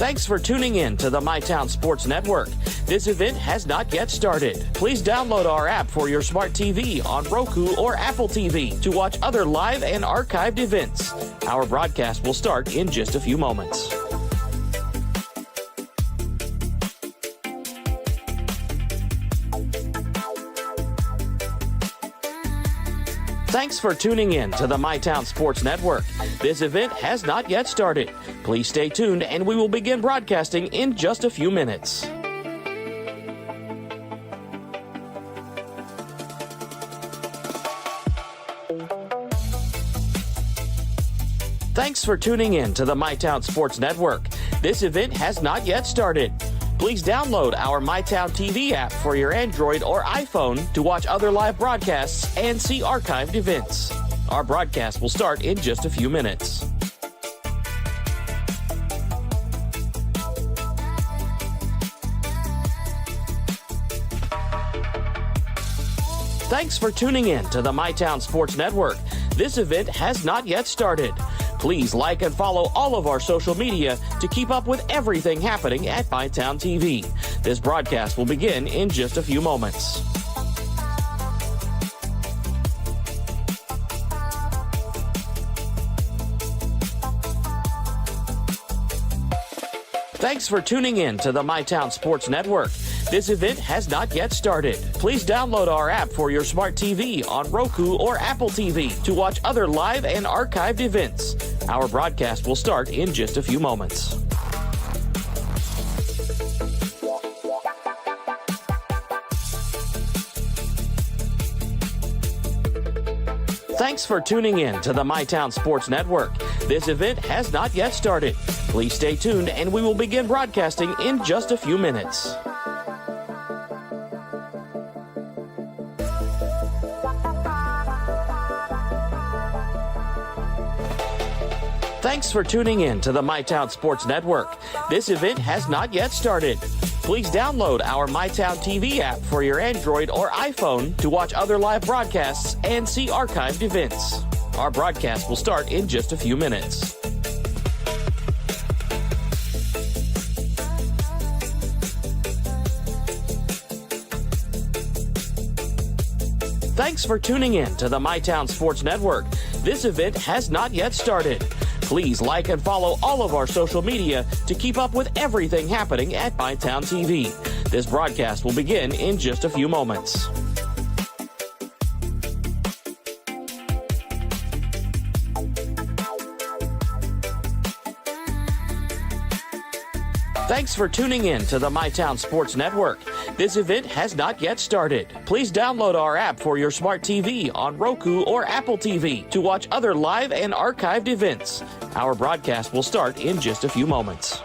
Thanks for tuning in to the MyTown Sports Network. This event has not yet started. Please download our app for your smart TV on Roku or Apple TV to watch other live and archived events. Our broadcast will start in just a few moments. Thanks for tuning in to the MyTown Sports Network. This event has not yet started. Please stay tuned and we will begin broadcasting in just a few minutes. Thanks for tuning in to the MyTown Sports Network. This event has not yet started. Please download our MyTown TV app for your Android or iPhone to watch other live broadcasts and see archived events. Our broadcast will start in just a few minutes. Thanks for tuning in to the MyTown Sports Network. This event has not yet started. Please like and follow all of our social media to keep up with everything happening at MyTown TV. This broadcast will begin in just a few moments. Thanks for tuning in to the MyTown Sports Network. This event has not yet started. Please download our app for your smart TV on Roku or Apple TV to watch other live and archived events. Our broadcast will start in just a few moments. Thanks for tuning in to the MyTown Sports Network. This event has not yet started. Please stay tuned and we will begin broadcasting in just a few minutes. Thanks for tuning in to the MyTown Sports Network. This event has not yet started. Please download our MyTown TV app for your Android or iPhone to watch other live broadcasts and see archived events. Our broadcast will start in just a few minutes. Thanks for tuning in to the MyTown Sports Network. This event has not yet started. Please like and follow all of our social media to keep up with everything happening at MyTown TV. This broadcast will begin in just a few moments. Thanks for tuning in to the MyTown Sports Network. This event has not yet started. Please download our app for your smart TV on Roku or Apple TV to watch other live and archived events. Our broadcast will start in just a few moments.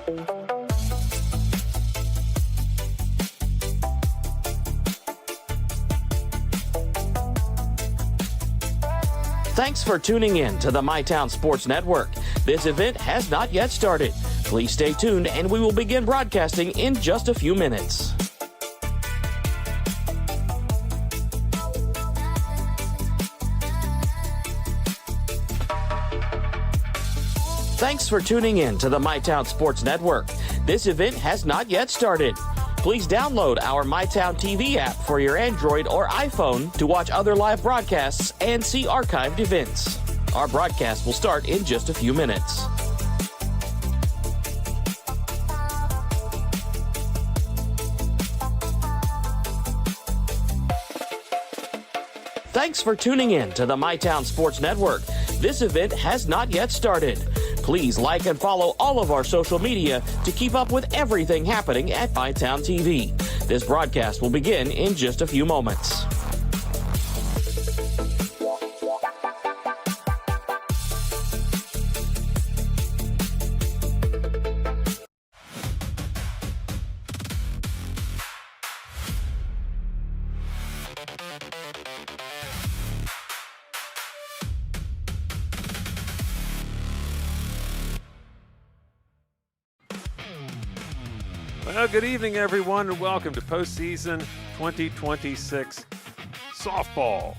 Thanks for tuning in to the MyTown Sports Network. This event has not yet started. Please stay tuned and we will begin broadcasting in just a few minutes. Thanks for tuning in to the MyTown Sports Network. This event has not yet started. Please download our MyTown TV app for your Android or iPhone to watch other live broadcasts and see archived events. Our broadcast will start in just a few minutes. Thanks for tuning in to the MyTown Sports Network. This event has not yet started. Please like and follow all of our social media to keep up with everything happening at MyTown TV. This broadcast will begin in just a few moments. Well, good evening, everyone, and welcome to postseason 2026 softball.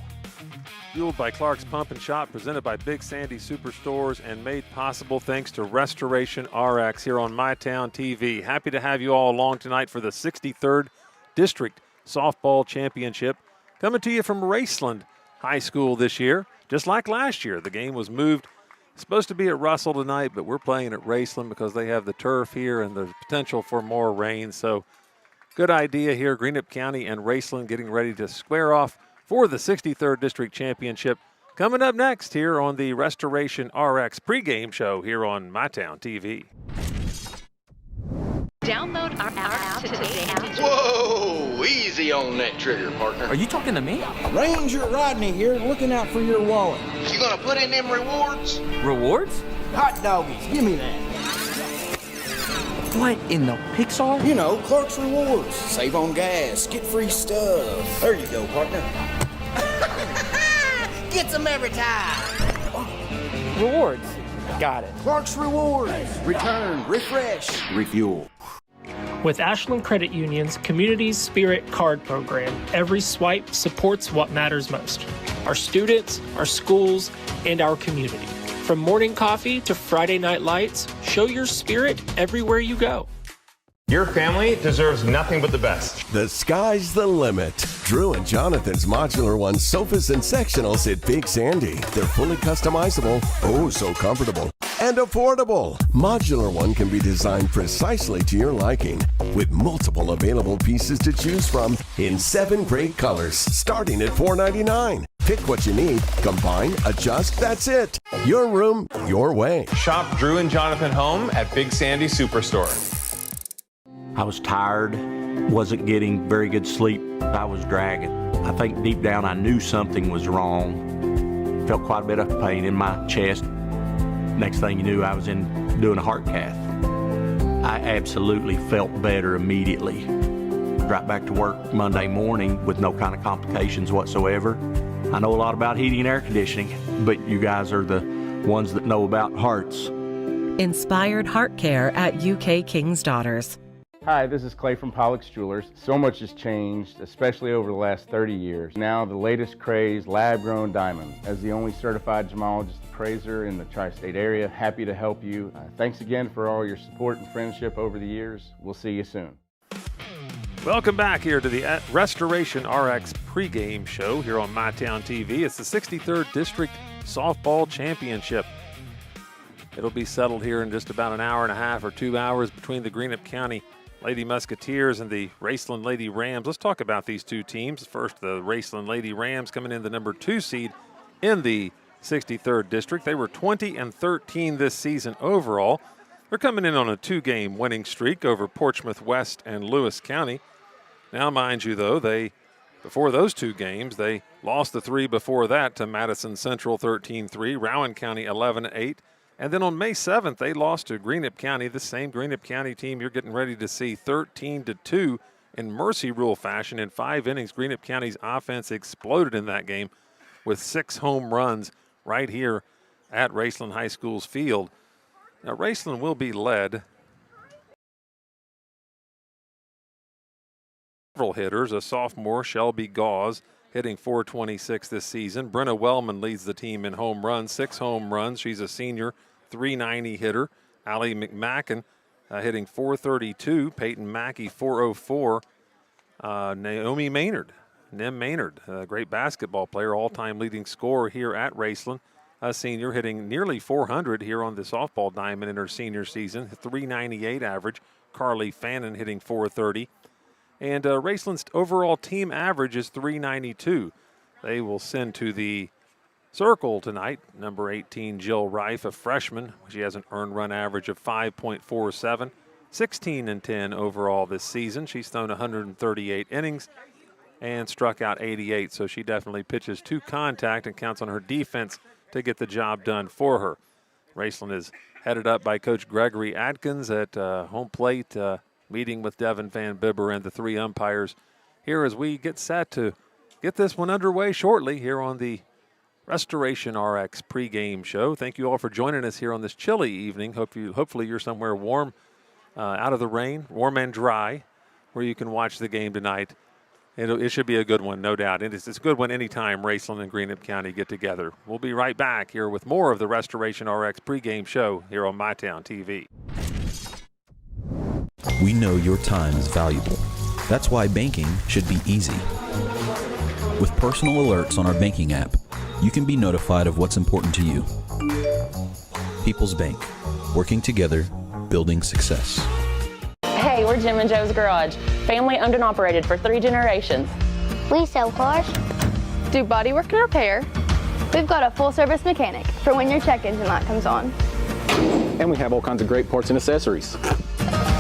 fueled by Clark's Pump and Shop, presented by Big Sandy Superstores, and made possible thanks to Restoration RX here on MyTown TV. Happy to have you all along tonight for the 63rd District Softball Championship, coming to you from Raceland High School this year. Just like last year, the game was moved. It's supposed to be at Russell tonight, but we're playing at Raceland because they have the turf here and the potential for more rain. So good idea here. Greenup County and Raceland getting ready to square off for the 63rd District Championship. Coming up next here on the Restoration RX pregame show here on MyTown TV. Download our app today. Whoa, easy on that trigger, partner. Are you talking to me? Ranger Rodney here, looking out for your wallet. You gonna put in them rewards? Rewards? Hot doggies, give me that. What in the Pixar? You know, Clark's Rewards. Save on gas, get free stuff. There you go, partner. Gets them every time. Rewards. Got it. Clark's Rewards. Return, refresh, refuel. With Ashland Credit Union's Community Spirit Card Program, every swipe supports what matters most: our students, our schools, and our community. From morning coffee to Friday night lights, show your spirit everywhere you go. Your family deserves nothing but the best. The sky's the limit. Drew and Jonathan's Modular One sofas and sectionals at Big Sandy. They're fully customizable, oh so comfortable, and affordable. Modular One can be designed precisely to your liking, with multiple available pieces to choose from in 7 great colors, starting at $4.99. Pick what you need, combine, adjust, that's it. Your room, your way. Shop Drew and Jonathan home at Big Sandy Superstore. I was tired, wasn't getting very good sleep. I was dragging. I think deep down I knew something was wrong. Felt quite a bit of pain in my chest. Next thing you knew, I was doing a heart cath. I absolutely felt better immediately. Right back to work Monday morning with no kind of complications whatsoever. I know a lot about heating and air conditioning, but you guys are the ones that know about hearts. Inspired Heart Care at UK King's Daughters. Hi, this is Clay from Pollock's Jewelers. So much has changed, especially over the last 30 years. Now the latest craze, lab-grown diamonds. As the only certified gemologist appraiser in the tri-state area, happy to help you. Thanks again for all your support and friendship over the years. We'll see you soon. Welcome back here to the Restoration RX pregame show here on MyTown TV. It's the 63rd District Softball Championship. It'll be settled here in just about an hour and a half or 2 hours between the Greenup County Lady Musketeers and the Raceland Lady Rams. Let's talk about these two teams. First, the Raceland Lady Rams coming in the number 2 seed in the 63rd District. They were 20-13 this season overall. They're coming in on a 2-game winning streak over Portsmouth West and Lewis County. Now, mind you, though, before those 2 games, they lost the 3 before that to Madison Central 13-3, Rowan County 11-8. And then on May 7th, they lost to Greenup County, the same Greenup County team you're getting ready to see, 13-2 in mercy rule fashion. In 5 innings, Greenup County's offense exploded in that game with 6 home runs right here at Raceland High School's field. Now, Raceland will be led several hitters. A sophomore, Shelby Gauze, hitting .426 this season. Brenna Wellman leads the team in home runs, 6 home runs. She's a senior, .390 hitter. Allie McMacken hitting .432. Peyton Mackey, .404. Naomi Maynard, Nem Maynard, a great basketball player, all-time leading scorer here at Raceland. A senior hitting nearly .400 here on the softball diamond in her senior season, .398 average. Carly Fannin hitting .430. And Raceland's overall team average is .392. They will send to the circle tonight number 18, Jill Reif, a freshman. She has an earned run average of 5.47, 16-10 overall this season. She's thrown 138 innings and struck out 88, so she definitely pitches to contact and counts on her defense to get the job done for her. Raceland is headed up by Coach Gregory Adkins at home plate, meeting with Devin Van Bibber and the 3 umpires here as we get set to get this one underway shortly here on the Restoration RX pregame show. Thank you all for joining us here on this chilly evening. Hopefully you're somewhere warm, out of the rain, warm and dry, where you can watch the game tonight It should be a good one, no doubt. It's a good one anytime Raceland and Greenup County get together. We'll be right back here with more of the Restoration RX pregame show here on MyTown TV. We know your time is valuable. That's why banking should be easy. With personal alerts on our banking app, you can be notified of what's important to you. People's Bank, working together, building success. Hey, we're Jim and Joe's Garage, family owned and operated for 3 generations. We sell cars, do bodywork and repair. We've got a full-service mechanic for when your check engine light comes on. And we have all kinds of great parts and accessories.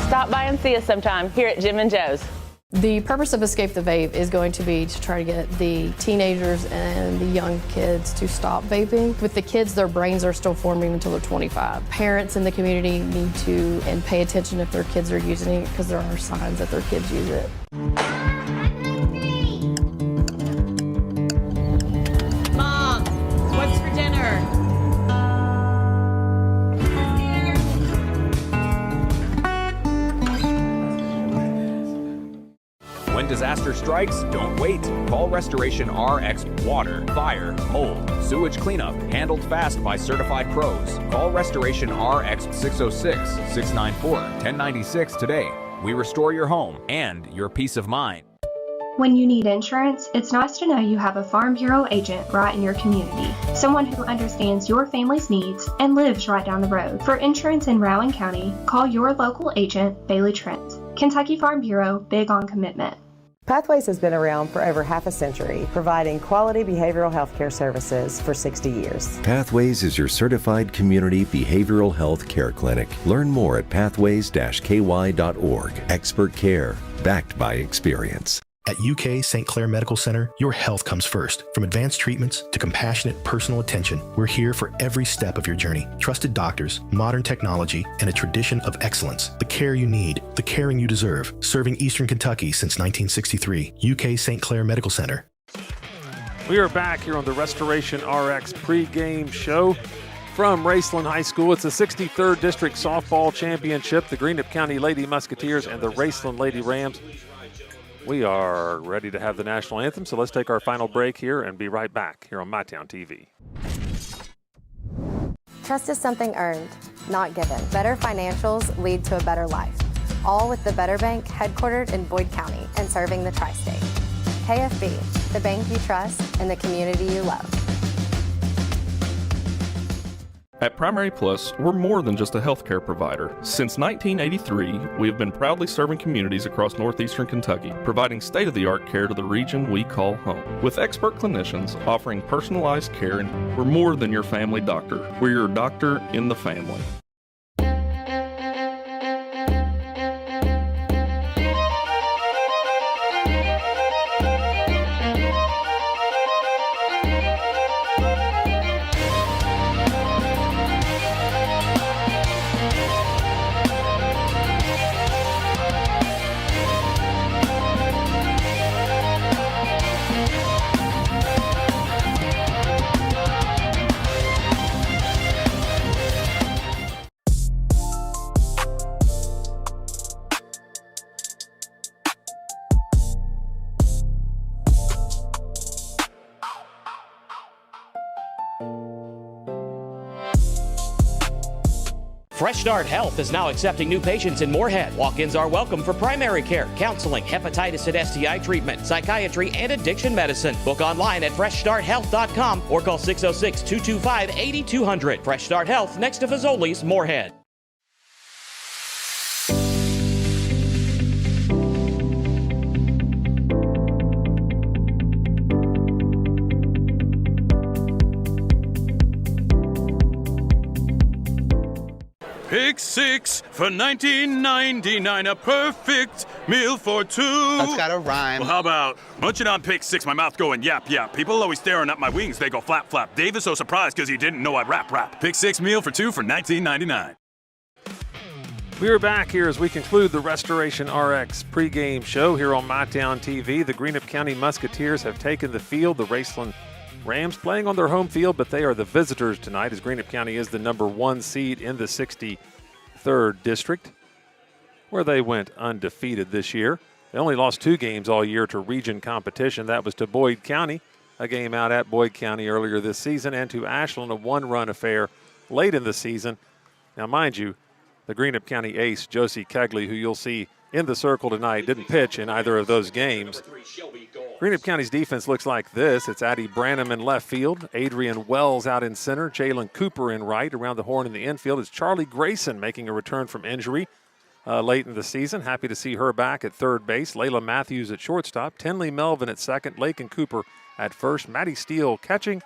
Stop by and see us sometime here at Jim and Joe's. The purpose of Escape the Vape is going to be to try to get the teenagers and the young kids to stop vaping. With the kids, their brains are still forming until they're 25. Parents in the community need to and pay attention if their kids are using it, because there are signs that their kids use it. Mom, what's for dinner? When disaster strikes, don't wait. Call Restoration RX Water, Fire, Mold, Sewage Cleanup, handled fast by certified pros. Call Restoration RX 606-694-1096 today. We restore your home and your peace of mind. When you need insurance, it's nice to know you have a Farm Bureau agent right in your community. Someone who understands your family's needs and lives right down the road. For insurance in Rowan County, call your local agent, Bailey Trent. Kentucky Farm Bureau, big on commitment. Pathways has been around for over half a century, providing quality behavioral health care services for 60 years. Pathways is your certified community behavioral health care clinic. Learn more at pathways-ky.org. Expert care, backed by experience. At UK St. Clair Medical Center, your health comes first. From advanced treatments to compassionate personal attention, we're here for every step of your journey. Trusted doctors, modern technology, and a tradition of excellence. The care you need, the caring you deserve. Serving Eastern Kentucky since 1963. UK St. Clair Medical Center. We are back here on the Restoration RX pregame show from Raceland High School. It's the 63rd District Softball Championship. The Greenup County Lady Musketeers and the Raceland Lady Rams. We are ready to have the national anthem, so let's take our final break here and be right back here on MyTown TV. Trust is something earned, not given. Better financials lead to a better life. All with the Better Bank, headquartered in Boyd County and serving the tri-state. KFB, the bank you trust and the community you love. At Primary Plus, we're more than just a healthcare provider. Since 1983, we have been proudly serving communities across northeastern Kentucky, providing state-of-the-art care to the region we call home. With expert clinicians offering personalized care, and we're more than your family doctor. We're your doctor in the family. Fresh Start Health is now accepting new patients in Moorhead. Walk-ins are welcome for primary care, counseling, hepatitis and STI treatment, psychiatry, and addiction medicine. Book online at freshstarthealth.com or call 606-225-8200. Fresh Start Health, next to Fazoli's, Moorhead. Pick six for $19.99, a perfect meal for two. That's gotta rhyme. Well, how about munching on pick six, my mouth going yap, yap. People always staring at my wings, they go flap, flap. Dave is so surprised because he didn't know I'd rap. Pick six meal for two for $19.99. We are back here as we conclude the Restoration RX pregame show here on MyTown TV. The Greenup County Musketeers have taken the field. The Raceland Rams playing on their home field, but they are the visitors tonight as Greenup County is the number 1 seed in the 63rd District, where they went undefeated this year. They only lost 2 games all year to region competition. That was to Boyd County, a game out at Boyd County earlier this season, and to Ashland, a 1-run affair late in the season. Now, mind you, the Greenup County ace, Josie Kegley, who you'll see in the circle tonight, didn't pitch in either of those games. Greenup County's defense looks like this. It's Addie Branham in left field, Adrian Wells out in center, Jalen Cooper in right. Around the horn in the infield is Charlie Grayson making a return from injury late in the season. Happy to see her back at third base. Layla Matthews at shortstop, Tenley Melvin at second, Lakin Cooper at first, Maddie Steele catching,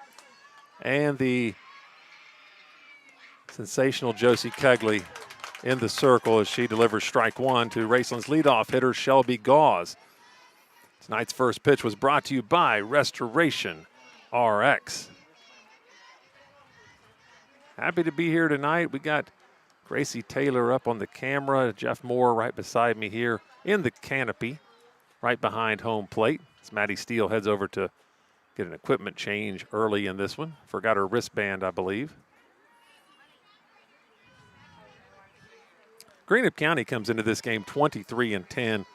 and the sensational Josie Kegley in the circle as she delivers strike 1 to Raceland's leadoff hitter, Shelby Gauze. Tonight's first pitch was brought to you by Restoration RX. Happy to be here tonight. We got Gracie Taylor up on the camera, Jeff Moore right beside me here in the canopy, right behind home plate. As Maddie Steele heads over to get an equipment change early in this one. Forgot her wristband, I believe. Greenup County comes into this game 23-10.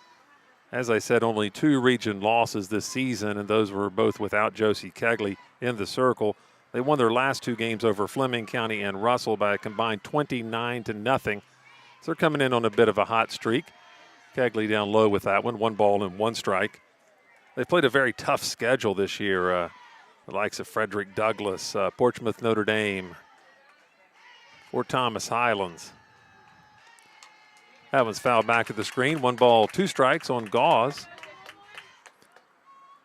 As I said, only 2 region losses this season, and those were both without Josie Kegley in the circle. They won their last 2 games over Fleming County and Russell by a combined 29-0. So they're coming in on a bit of a hot streak. Kegley down low with that one, 1 ball and 1 strike. They've played a very tough schedule this year. The likes of Frederick Douglass, Portsmouth Notre Dame, Fort Thomas Highlands. That one's fouled back at the screen. 1 ball, 2 strikes on Gauze.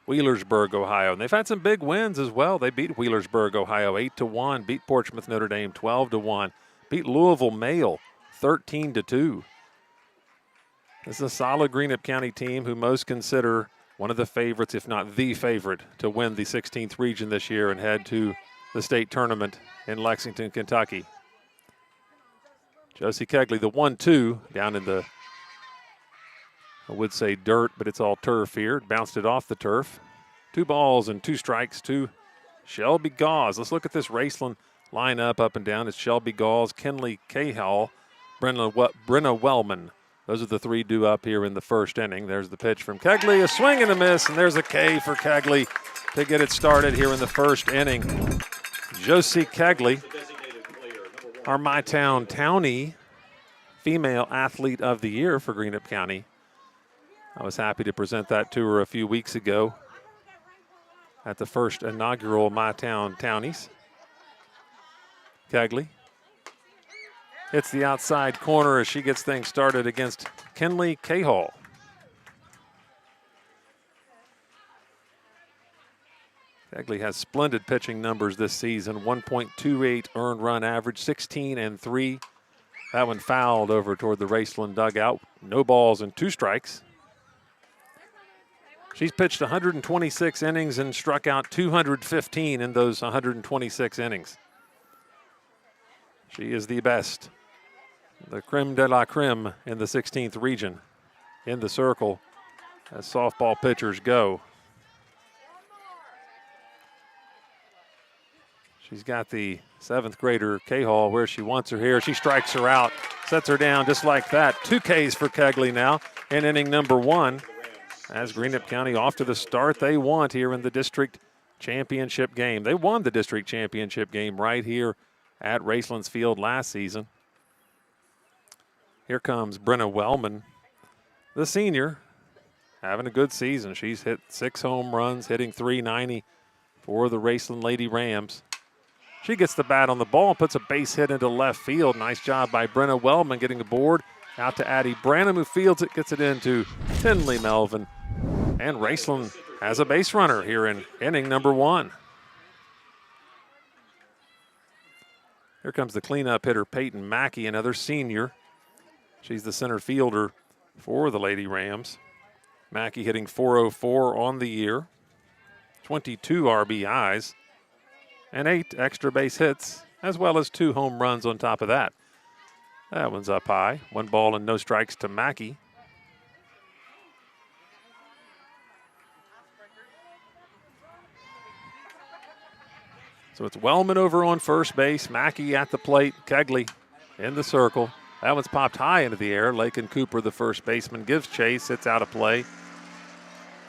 Wheelersburg, Ohio. And they've had some big wins as well. They beat Wheelersburg, Ohio 8-1, beat Portsmouth Notre Dame 12-1, beat Louisville Male 13-2. This is a solid Greenup County team who most consider one of the favorites, if not the favorite, to win the 16th region this year and head to the state tournament in Lexington, Kentucky. Josie Kegley, the 1-2 down in the, I would say dirt, but it's all turf here. Bounced it off the turf. 2 balls and 2 strikes to Shelby Gauze. Let's look at this Raceland lineup up and down. It's Shelby Gauze, Kenley Cahall, Brenna Wellman. Those are the 3 due up here in the first inning. There's the pitch from Kegley, a swing and a miss, and there's a K for Kegley to get it started here in the first inning. Josie Kegley, our My Town Townie Female Athlete of the Year for Greenup County. I was happy to present that to her a few weeks ago at the first inaugural My Town Townies. Kegley hits the outside corner as she gets things started against Kenley Cahall. Kegley has splendid pitching numbers this season. 1.28 earned run average, 16-3. That one fouled over toward the Raceland dugout. No balls and 2 strikes. She's pitched 126 innings and struck out 215 in those 126 innings. She is the best. The creme de la creme in the 16th region in the circle as softball pitchers go. She's got the 7th grader Cahall where she wants her here. She strikes her out, sets her down just like that. 2 Ks for Kegley now in inning number 1. As Greenup County off to the start they want here in the district championship game. They won the district championship game right here at Raceland's Field last season. Here comes Brenna Wellman, the senior, having a good season. She's hit 6 home runs, hitting .390 for the Raceland Lady Rams. She gets the bat on the ball and puts a base hit into left field. Nice job by Brenna Wellman getting aboard. Out to Addie Branham, who fields it, gets it into Tenley Melvin. And Raceland has a base runner here in inning number 1. Here comes the cleanup hitter, Peyton Mackey, another senior. She's the center fielder for the Lady Rams. Mackey hitting .404 on the year, 22 RBIs, and 8 extra base hits, as well as 2 home runs on top of that. That one's up high. 1 ball and no strikes to Mackey. So it's Wellman over on first base, Mackey at the plate, Kegley in the circle. That one's popped high into the air. Lakin Cooper, the first baseman, gives chase. It's out of play,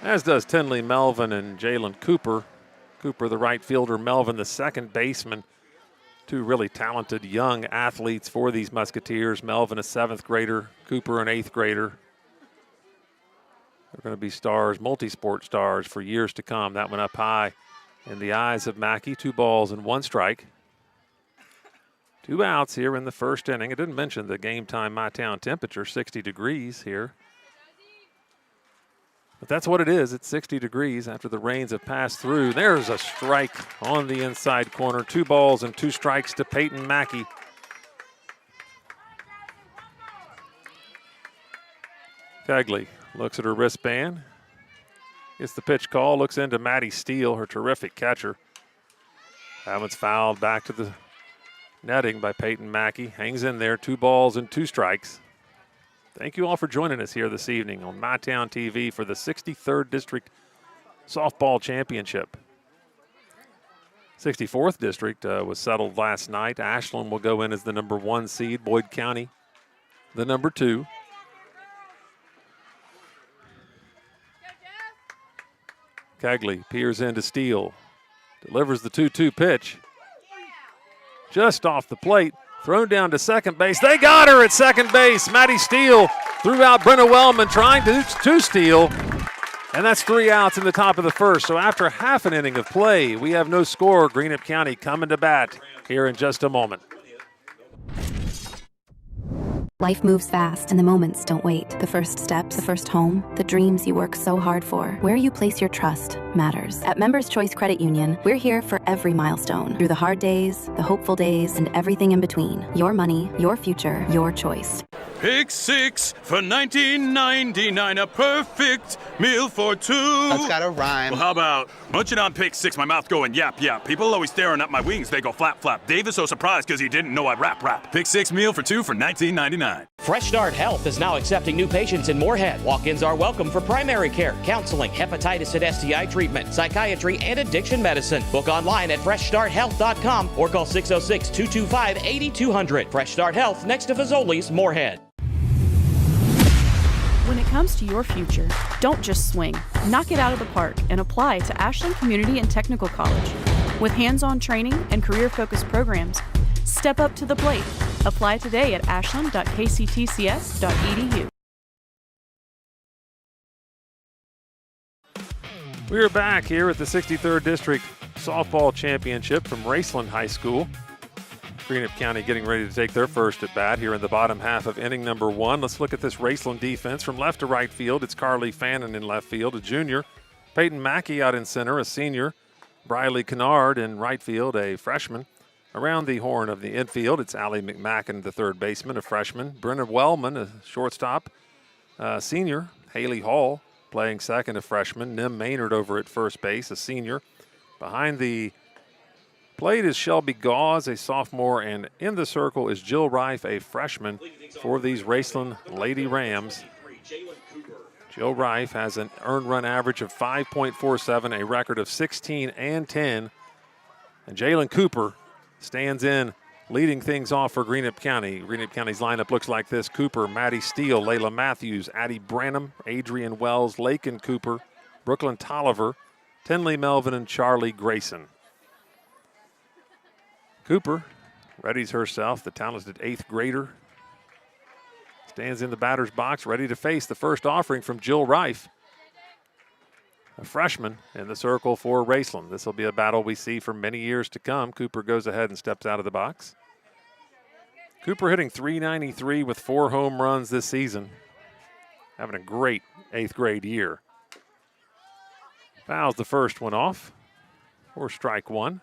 as does Tinley Melvin and Jalen Cooper. Cooper, the right fielder, Melvin, the second baseman. Two really talented young athletes for these Musketeers. Melvin, a 7th grader. Cooper, an 8th grader. They're going to be stars, multi-sport stars for years to come. That one up high in the eyes of Mackey. 2 balls and 1 strike. 2 outs here in the first inning. I didn't mention the game time my town temperature, 60 degrees here. But that's what it is. It's 60 degrees after the rains have passed through. There's a strike on the inside corner. 2 balls and 2 strikes to Peyton Mackey. Kegley looks at her wristband. Gets the pitch call. Looks into Maddie Steele, her terrific catcher. That one's fouled back to the netting by Peyton Mackey. Hangs in there. 2 balls and 2 strikes. Thank you all for joining us here this evening on MyTown TV for the 63rd District Softball Championship. 64th District was settled last night. Ashland will go in as the number 1 seed. Boyd County, the number 2. Kegley peers into Steele. Delivers the 2-2 pitch. Just off the plate. Thrown down to second base. They got her at second base. Maddie Steele threw out Brenna Wellman trying to steal. And that's 3 outs in the top of the first. So after half an inning of play, we have no score. Greenup County coming to bat here in just a moment. Life moves fast and the moments don't wait. The first steps, the first home, the dreams you work so hard for. Where you place your trust matters. At Members Choice Credit Union, we're here for every milestone. Through the hard days, the hopeful days, and everything in between. Your money, your future, your choice. Pick 6 for $19.99, a perfect meal for 2. That's gotta rhyme. Well, how about munching on Pick 6, my mouth going yap, yap. People always staring at my wings, they go flap, flap. Dave is so surprised because he didn't know I'd rap, rap. Pick 6 meal for 2 for $19.99. Fresh Start Health is now accepting new patients in Moorhead. Walk-ins are welcome for primary care, counseling, hepatitis and STI treatment, psychiatry, and addiction medicine. Book online at freshstarthealth.com or call 606-225-8200. Fresh Start Health next to Fazoli's, Moorhead. When it comes to your future, don't just swing. Knock it out of the park and apply to Ashland Community and Technical College. With hands-on training and career-focused programs, step up to the plate. Apply today at ashland.kctcs.edu. We are back here at the 63rd District Softball Championship from Raceland High School. Greenup County getting ready to take their first at bat here in the bottom half of inning number 1. Let's look at this Raceland defense from left to right field. It's Carly Fannin in left field, a junior. Peyton Mackey out in center, a senior. Briley Kennard in right field, a freshman. Around the horn of the infield, it's Allie McMacken, the third baseman, a freshman. Brenna Wellman, a shortstop, senior. Haley Hall playing second, a freshman. Nim Maynard over at first base, a senior. Behind the plate is Shelby Gauze, a sophomore, and in the circle is Jill Reif, a freshman for these Raceland Lady Rams. Jill Reif has an earned run average of 5.47, a record of 16-10. And Jalen Cooper stands in, leading things off for Greenup County. Greenup County's lineup looks like this: Cooper, Maddie Steele, Layla Matthews, Addie Branham, Adrian Wells, Lakin Cooper, Brooklyn Tolliver, Tinley Melvin, and Charlie Grayson. Cooper readies herself, the talented 8th grader. Stands in the batter's box, ready to face the first offering from Jill Reif, a freshman in the circle for Raceland. This will be a battle we see for many years to come. Cooper goes ahead and steps out of the box. Cooper hitting .393 with 4 home runs this season. Having a great 8th grade year. Fouls the first one off for strike 1.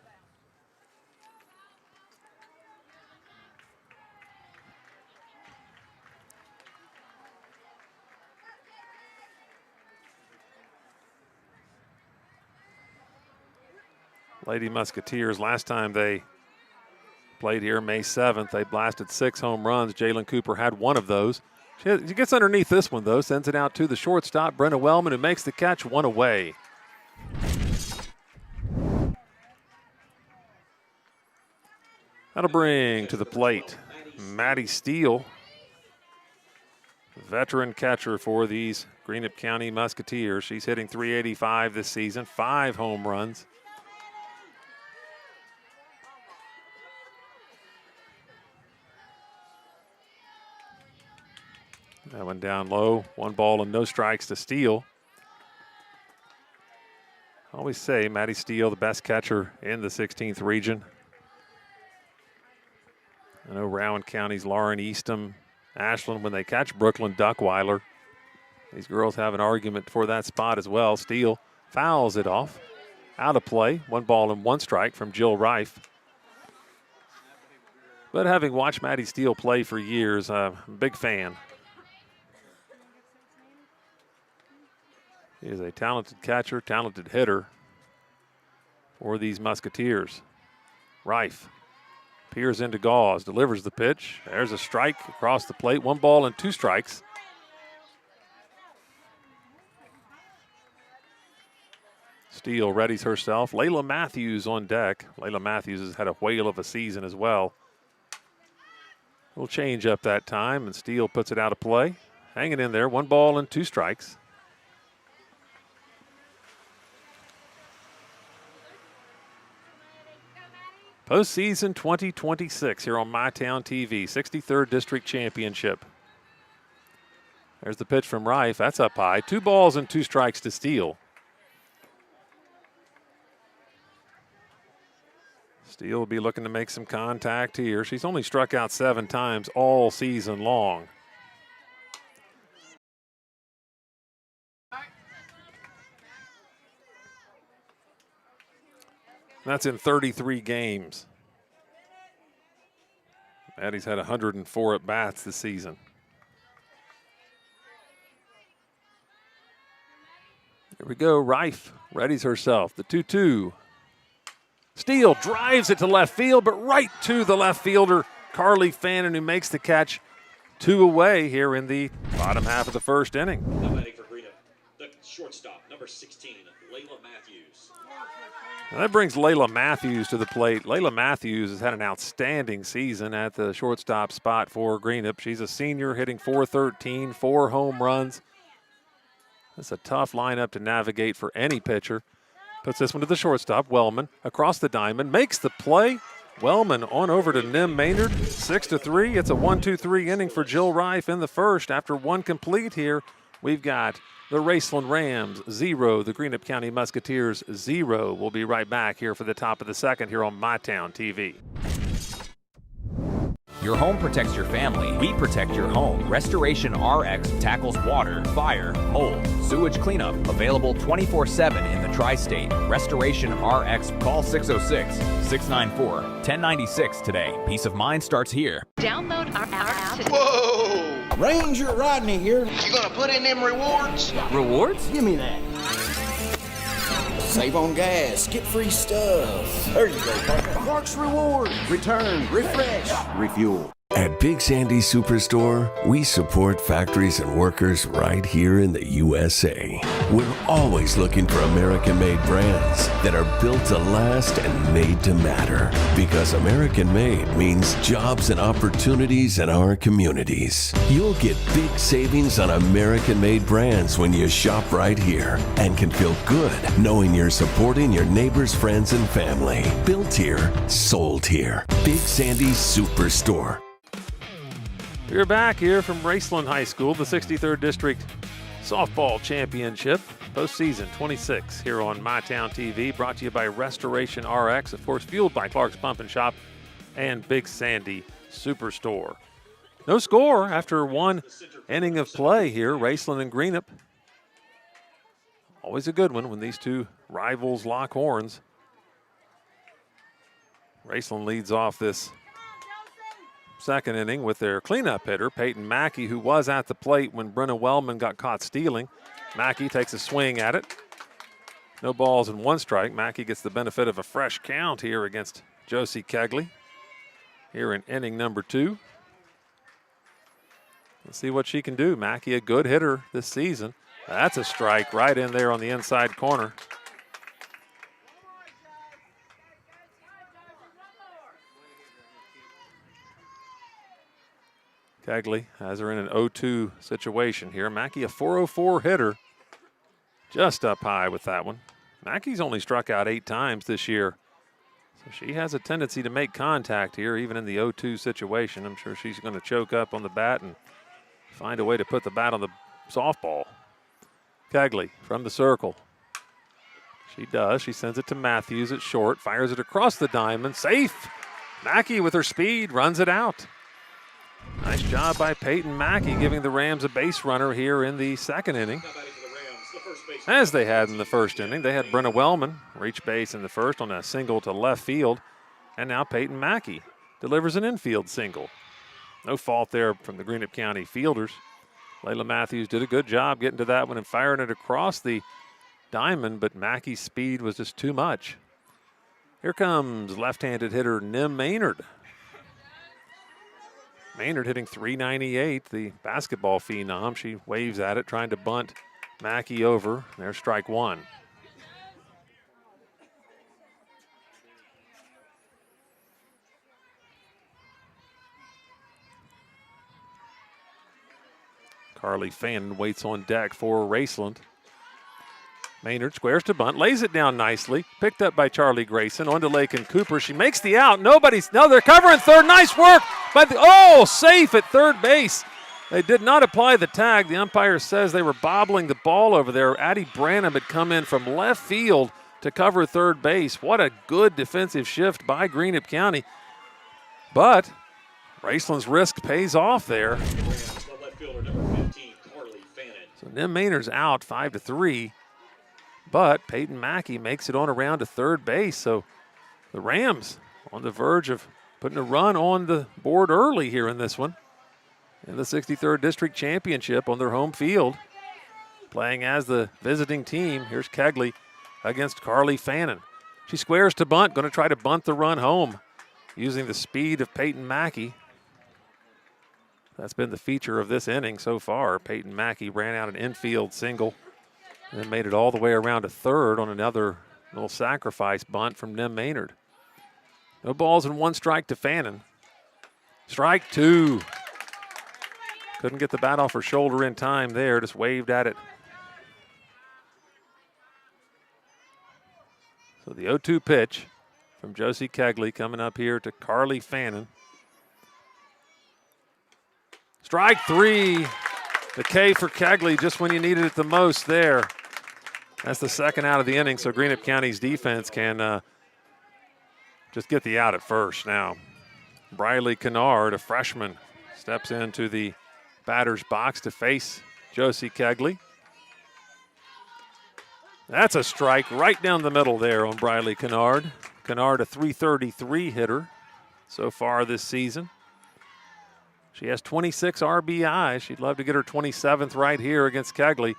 Lady Musketeers, last time they played here, May 7th, they blasted 6 home runs. Jalen Cooper had one of those. She gets underneath this one, though, sends it out to the shortstop, Brenna Wellman, who makes the catch, 1 away. That'll bring to the plate Maddie Steele, veteran catcher for these Greenup County Musketeers. She's hitting .385 this season, 5 home runs. That one down low, 1 ball and no strikes to Steele. I always say Maddie Steele, the best catcher in the 16th region. I know Rowan County's Lauren Eastham, Ashland, when they catch Brooklyn Duckweiler. These girls have an argument for that spot as well. Steele fouls it off. Out of play, 1 ball and 1 strike from Jill Reif. But having watched Maddie Steele play for years, I'm a big fan. He is a talented catcher, talented hitter for these Musketeers. Reif peers into Gauze, delivers the pitch. There's a strike across the plate. 1 ball and 2 strikes. Steele readies herself. Layla Matthews on deck. Layla Matthews has had a whale of a season as well. We'll change up that time, and Steele puts it out of play. Hanging in there, 1 ball and 2 strikes. Postseason 2026 here on MyTown TV, 63rd District Championship. There's the pitch from Reif. That's up high. 2 balls and 2 strikes to Steele. Steele will be looking to make some contact here. She's only struck out 7 times all season long. That's in 33 games. Maddie's had 104 at-bats this season. Here we go, Reif readies herself, the 2-2. Steele drives it to left field, but right to the left fielder, Carly Fannin, who makes the catch 2 away here in the bottom half of the first inning. Now batting for Greenup, the shortstop, number 16, Layla Matthews. Now that brings Layla Matthews to the plate. Layla Matthews has had an outstanding season at the shortstop spot for Greenup. She's a senior, hitting .413, 4 home runs. It's a tough lineup to navigate for any pitcher. Puts this one to the shortstop. Wellman across the diamond, makes the play. Wellman on over to Nim Maynard, 6-3. It's a 1-2-3 inning for Jill Reif in the first. After 1 complete here, we've got the Raceland Rams 0, the Greenup County Musketeers 0. We'll be right back here for the top of the second here on MyTown TV. Your home protects your family. We protect your home. Restoration RX tackles water, fire, mold, sewage cleanup. Available 24/7 in the tri-state. Restoration RX. Call 606-694-1096 today. Peace of mind starts here. Download our app today. Whoa! Ranger Rodney here. You gonna put in them rewards? Rewards? Give me that. Save on gas, get free stuff. There you go, partner. Parks Rewards. Return, refresh, refuel. At Big Sandy Superstore, we support factories and workers right here in the USA. We're always looking for American-made brands that are built to last and made to matter. Because American-made means jobs and opportunities in our communities. You'll get big savings on American-made brands when you shop right here and can feel good knowing you're supporting your neighbors, friends, and family. Built here, sold here. Big Sandy Superstore. We're back here from Raceland High School, the 63rd District Softball Championship, postseason 26 here on MyTown TV, brought to you by Restoration RX, of course, fueled by Clark's Pump and Shop and Big Sandy Superstore. No score after 1 inning of play here, Raceland and Greenup. Always a good one when these two rivals lock horns. Raceland leads off this second inning with their cleanup hitter, Peyton Mackey, who was at the plate when Brenna Wellman got caught stealing. Mackey takes a swing at it. No balls and 1 strike. Mackey gets the benefit of a fresh count here against Josie Kegley here in inning number 2. Let's see what she can do. Mackey, a good hitter this season. That's a strike right in there on the inside corner. Kegley has her in an 0-2 situation here. Mackey, a 404 hitter, just up high with that one. Mackey's only struck out 8 times this year, so she has a tendency to make contact here, even in the 0-2 situation. I'm sure she's going to choke up on the bat and find a way to put the bat on the softball. Kegley from the circle. She does. She sends it to Matthews at short, fires it across the diamond. Safe. Mackey with her speed runs it out. Nice job by Peyton Mackey, giving the Rams a base runner here in the second inning. As they had in the first inning, they had Brenna Wellman reach base in the first on a single to left field. And now Peyton Mackey delivers an infield single. No fault there from the Greenup County fielders. Layla Matthews did a good job getting to that one and firing it across the diamond, but Mackey's speed was just too much. Here comes left-handed hitter Nim Maynard. Maynard hitting .398, the basketball phenom. She waves at it, trying to bunt Mackey over. There's strike one. Carly Fannin waits on deck for Raceland. Maynard squares to bunt, lays it down nicely. Picked up by Charlie Grayson. On to Lakin Cooper. She makes the out. They're covering third. Nice work by safe at third base. They did not apply the tag. The umpire says they were bobbling the ball over there. Addie Branham had come in from left field to cover third base. What a good defensive shift by Greenup County. But Raceland's risk pays off there. So Nim Maynard's out 5-3. But Peyton Mackey makes it on around to third base. So the Rams on the verge of putting a run on the board early here in this one. In the 63rd District Championship on their home field. Playing as the visiting team. Here's Kegley against Carly Fannin. She squares to bunt, going to try to bunt the run home using the speed of Peyton Mackey. That's been the feature of this inning so far. Peyton Mackey ran out an infield single and then made it all the way around to third on another little sacrifice bunt from Nim Maynard. No balls and 1 strike to Fannin. Strike 2. Couldn't get the bat off her shoulder in time there, just waved at it. So the 0-2 pitch from Josie Kegley coming up here to Carly Fannin. Strike 3. The K for Kegley just when you needed it the most there. That's the second out of the inning, so Greenup County's defense can just get the out at first now. Briley Kennard, a freshman, steps into the batter's box to face Josie Kegley. That's a strike right down the middle there on Briley Kennard. Kennard, a .333 hitter so far this season. She has 26 RBI. She'd love to get her 27th right here against Kegley,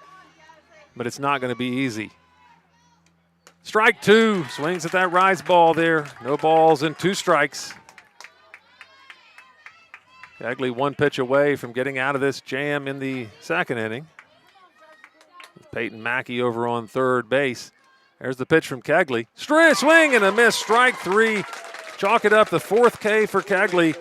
but it's not going to be easy. Strike 2, swings at that rise ball there. No balls and 2 strikes. Kegley 1 pitch away from getting out of this jam in the second inning. With Peyton Mackey over on third base. There's the pitch from Kegley. Swing and a miss, strike 3. Chalk it up, the 4th K for Kegley.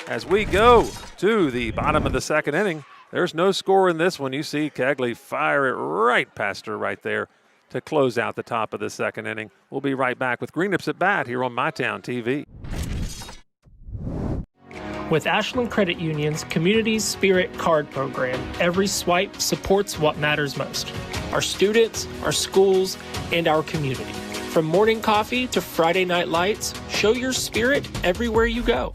As we go to the bottom of the second inning, there's no score in this one. You see Kegley fire it right past her right there to close out the top of the second inning. We'll be right back with Greenup's at Bat here on MyTown TV. With Ashland Credit Union's Community Spirit Card Program, every swipe supports what matters most: our students, our schools, and our community. From morning coffee to Friday night lights, show your spirit everywhere you go.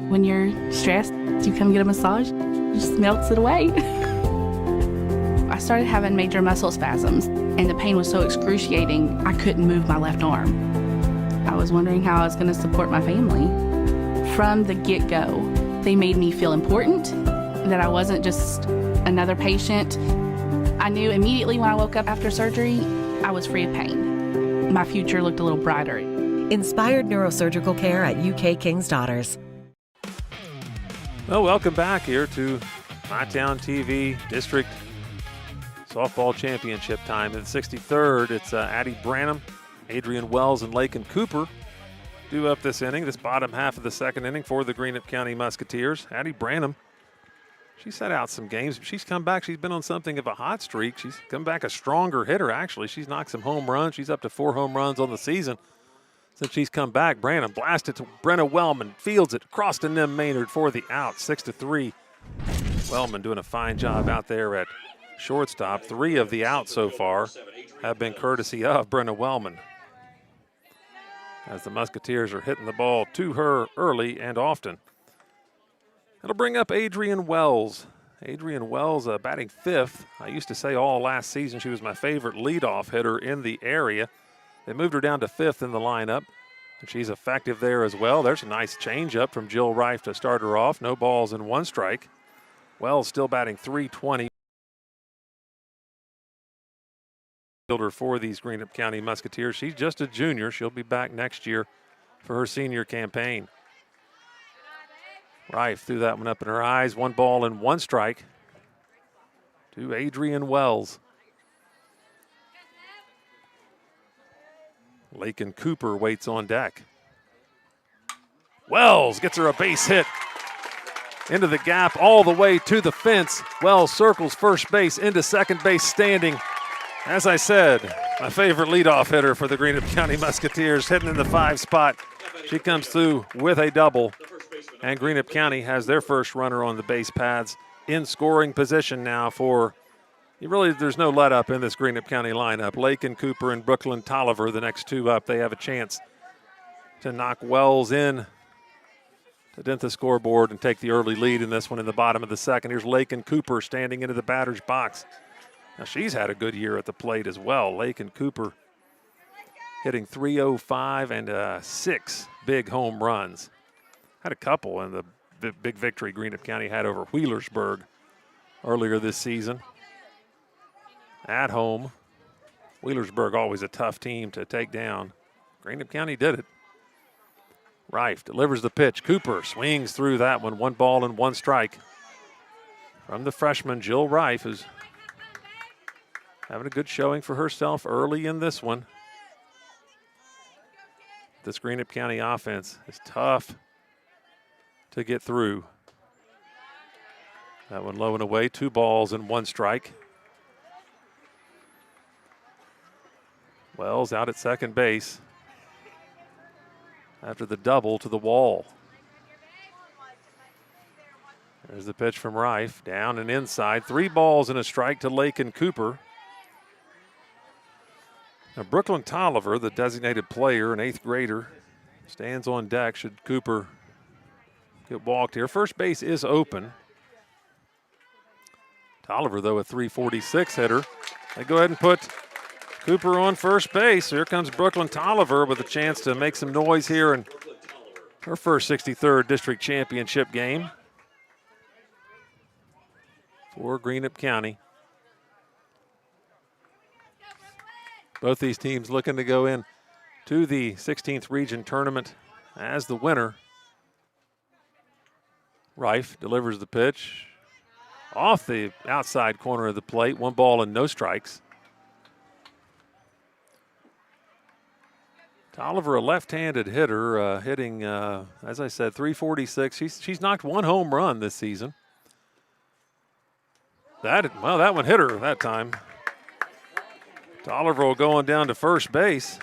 When you're stressed, you come get a massage, it just melts it away. I started having major muscle spasms, and the pain was so excruciating, I couldn't move my left arm. I was wondering how I was going to support my family. From the get-go, they made me feel important, that I wasn't just another patient. I knew immediately when I woke up after surgery, I was free of pain. My future looked a little brighter. Inspired neurosurgical care at UK King's Daughters. Well, welcome back here to MyTown TV District Softball Championship time. In the 63rd, it's Addie Branham, Adrian Wells, and Lakin Cooper due up this inning, this bottom half of the second inning for the Greenup County Musketeers. Addie Branham, she set out some games. She's come back. She's been on something of a hot streak. She's come back a stronger hitter, actually. She's knocked some home runs. She's up to 4 home runs on the season since she's come back. Branham blasted to Brenna Wellman, fields it across to Nim Maynard for the out, 6-3. Wellman doing a fine job out there at shortstop. 3 of the outs so far have been courtesy of Brenna Wellman, as the Musketeers are hitting the ball to her early and often. It'll bring up Adrian Wells. Adrian Wells batting 5th. I used to say all last season she was my favorite leadoff hitter in the area. They moved her down to 5th in the lineup, and she's effective there as well. There's a nice changeup from Jill Reif to start her off. No balls and 1 strike. Wells still batting .320. Fielder for these Greenup County Musketeers. She's just a junior. She'll be back next year for her senior campaign. Reif threw that one up in her eyes. 1 ball and 1 strike to Adrian Wells. Lakin Cooper waits on deck. Wells gets her a base hit into the gap all the way to the fence. Wells circles first base into second base standing. As I said, my favorite leadoff hitter for the Greenup County Musketeers, hitting in the 5 spot. She comes through with a double, and Greenup County has their first runner on the base paths in scoring position now for, there's no let up in this Greenup County lineup. Lakin Cooper and Brooklyn Tolliver, the next 2 up, they have a chance to knock Wells in to dent the scoreboard and take the early lead in this one in the bottom of the second. Here's Lakin Cooper standing into the batter's box. Now she's had a good year at the plate as well. Lakin Cooper hitting .305 and 6 big home runs. Had a couple in the big victory Greenup County had over Wheelersburg earlier this season. At home, Wheelersburg always a tough team to take down. Greenup County did it. Reif delivers the pitch. Cooper swings through that one. 1 ball and 1 strike from the freshman Jill Reif, who's having a good showing for herself early in this one. This Greenup County offense is tough to get through. That one low and away. 2 balls and 1 strike. Wells out at second base after the double to the wall. There's the pitch from Reif, down and inside. 3 balls and a strike to Lakin Cooper. Now Brooklyn Tolliver, the designated player, an 8th grader, stands on deck should Cooper get walked here. First base is open. Tolliver, though, a .346 hitter. They go ahead and put Cooper on first base. Here comes Brooklyn Tolliver with a chance to make some noise here in her first 63rd district championship game for Greenup County. Both these teams looking to go in to the 16th region tournament as the winner. Reif delivers the pitch off the outside corner of the plate. 1 ball and no strikes. Tolliver, a left-handed hitter, hitting, as I said, .346. She's knocked 1 home run this season. That one hit her that time. Tolliver going down to first base.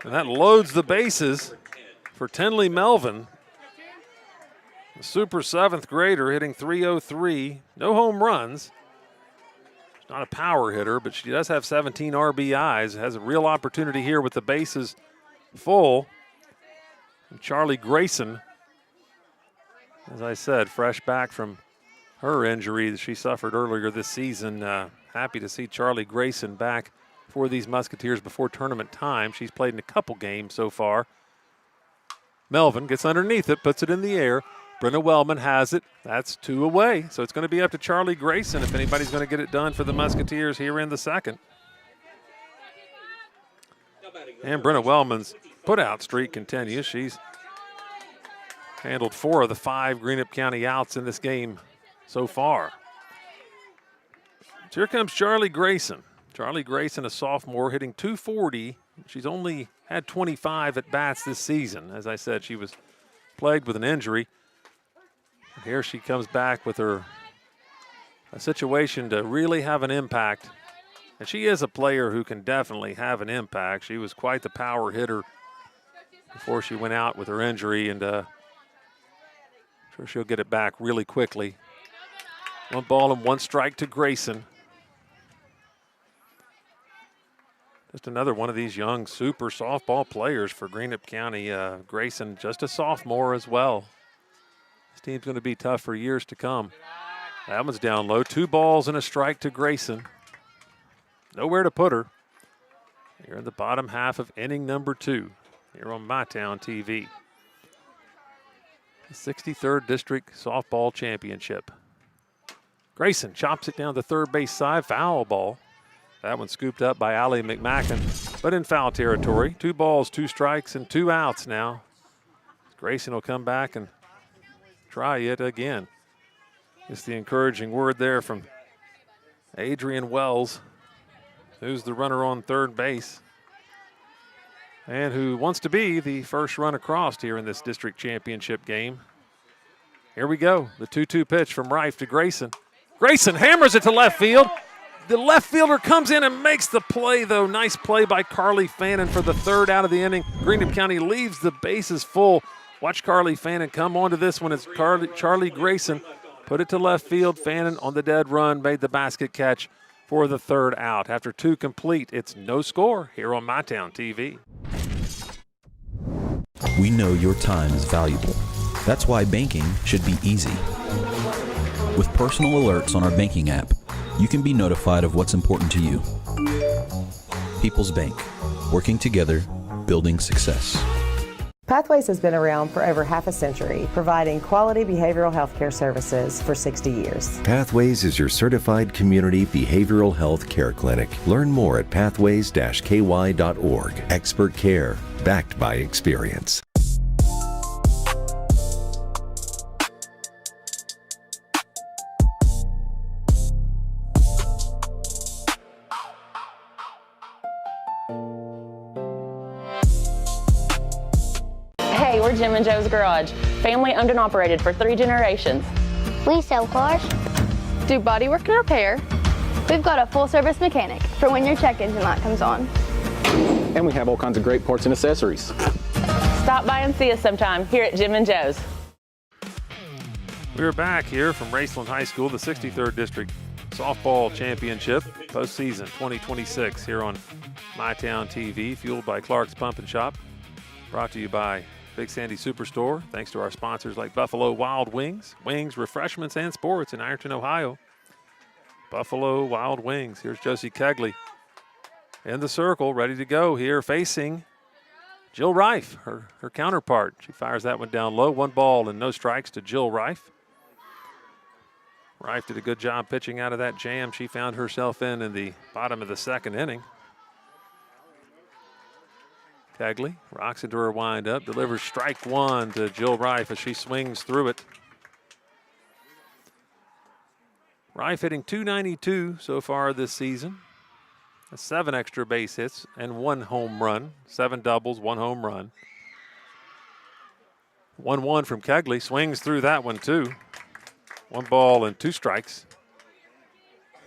And that loads the bases for Tenley Melvin. The super 7th grader hitting .303. No home runs. She's not a power hitter, but she does have 17 RBIs. Has a real opportunity here with the bases full. And Charlie Grayson, as I said, fresh back from her injury that she suffered earlier this season. Happy to see Charlie Grayson back for these Musketeers before tournament time. She's played in a couple games so far. Melvin gets underneath it, puts it in the air. Brenna Wellman has it. That's 2 away. So it's going to be up to Charlie Grayson if anybody's going to get it done for the Musketeers here in the second. And Brenna Wellman's put-out streak continues. She's handled 4 of the 5 Greenup County outs in this game so far. So here comes Charlie Grayson. Charlie Grayson, a sophomore, hitting .240. She's only had 25 at-bats this season. As I said, she was plagued with an injury. And here she comes back with a situation to really have an impact. And she is a player who can definitely have an impact. She was quite the power hitter before she went out with her injury, and I'm sure she'll get it back really quickly. 1 ball and 1 strike to Grayson. Just another one of these young super softball players for Greenup County. Grayson, just a sophomore as well. This team's going to be tough for years to come. That one's down low. 2 balls and a strike to Grayson. Nowhere to put her. Here in the bottom half of inning number 2 here on MyTown TV. The 63rd District Softball Championship. Grayson chops it down the third base side. Foul ball. That one scooped up by Allie McMacken, but in foul territory. 2 balls, 2 strikes, and 2 outs now. Grayson will come back and try it again. Just the encouraging word there from Adrian Wells, who's the runner on third base and who wants to be the first run across here in this district championship game. Here we go. The 2-2 pitch from Rife to Grayson. Grayson hammers it to left field. The left fielder comes in and makes the play, though. Nice play by Carly Fannin for the 3rd out of the inning. Greenup County leaves the bases full. Watch Carly Fannin come onto this one. It's Charlie Grayson. Put it to left field. Fannin on the dead run made the basket catch for the 3rd out. After 2 complete, it's no score here on MyTown TV. We know your time is valuable. That's why banking should be easy. With personal alerts on our banking app, you can be notified of what's important to you. People's Bank, working together, building success. Pathways has been around for over half a century, providing quality behavioral health care services for 60 years. Pathways is your certified community behavioral health care clinic. Learn more at pathways-ky.org. Expert care, backed by experience. Hey, we're Jim and Joe's Garage. Family owned and operated for 3 generations. We sell cars, do bodywork and repair. We've got a full-service mechanic for when your check engine light comes on. And we have all kinds of great parts and accessories. Stop by and see us sometime here at Jim and Joe's. We're back here from Raceland High School, the 63rd District Softball Championship, postseason 2026 here on MyTown TV, fueled by Clark's Pump and Shop. Brought to you by Big Sandy Superstore. Thanks to our sponsors like Buffalo Wild Wings, refreshments, and sports in Ironton, Ohio. Buffalo Wild Wings. Here's Josie Kegley in the circle, ready to go here, facing Jill Rife, her counterpart. She fires that one down low. 1 ball and no strikes to Jill Rife. Rife did a good job pitching out of that jam she found herself in the bottom of the 2nd inning. Kegley rocks into her windup, delivers strike 1 to Jill Rife as she swings through it. Rife hitting .292 so far this season. 7 extra base hits and 1 home run. 7 doubles, 1 home run. 1-1 from Kegley, swings through that one too. 1 ball and 2 strikes.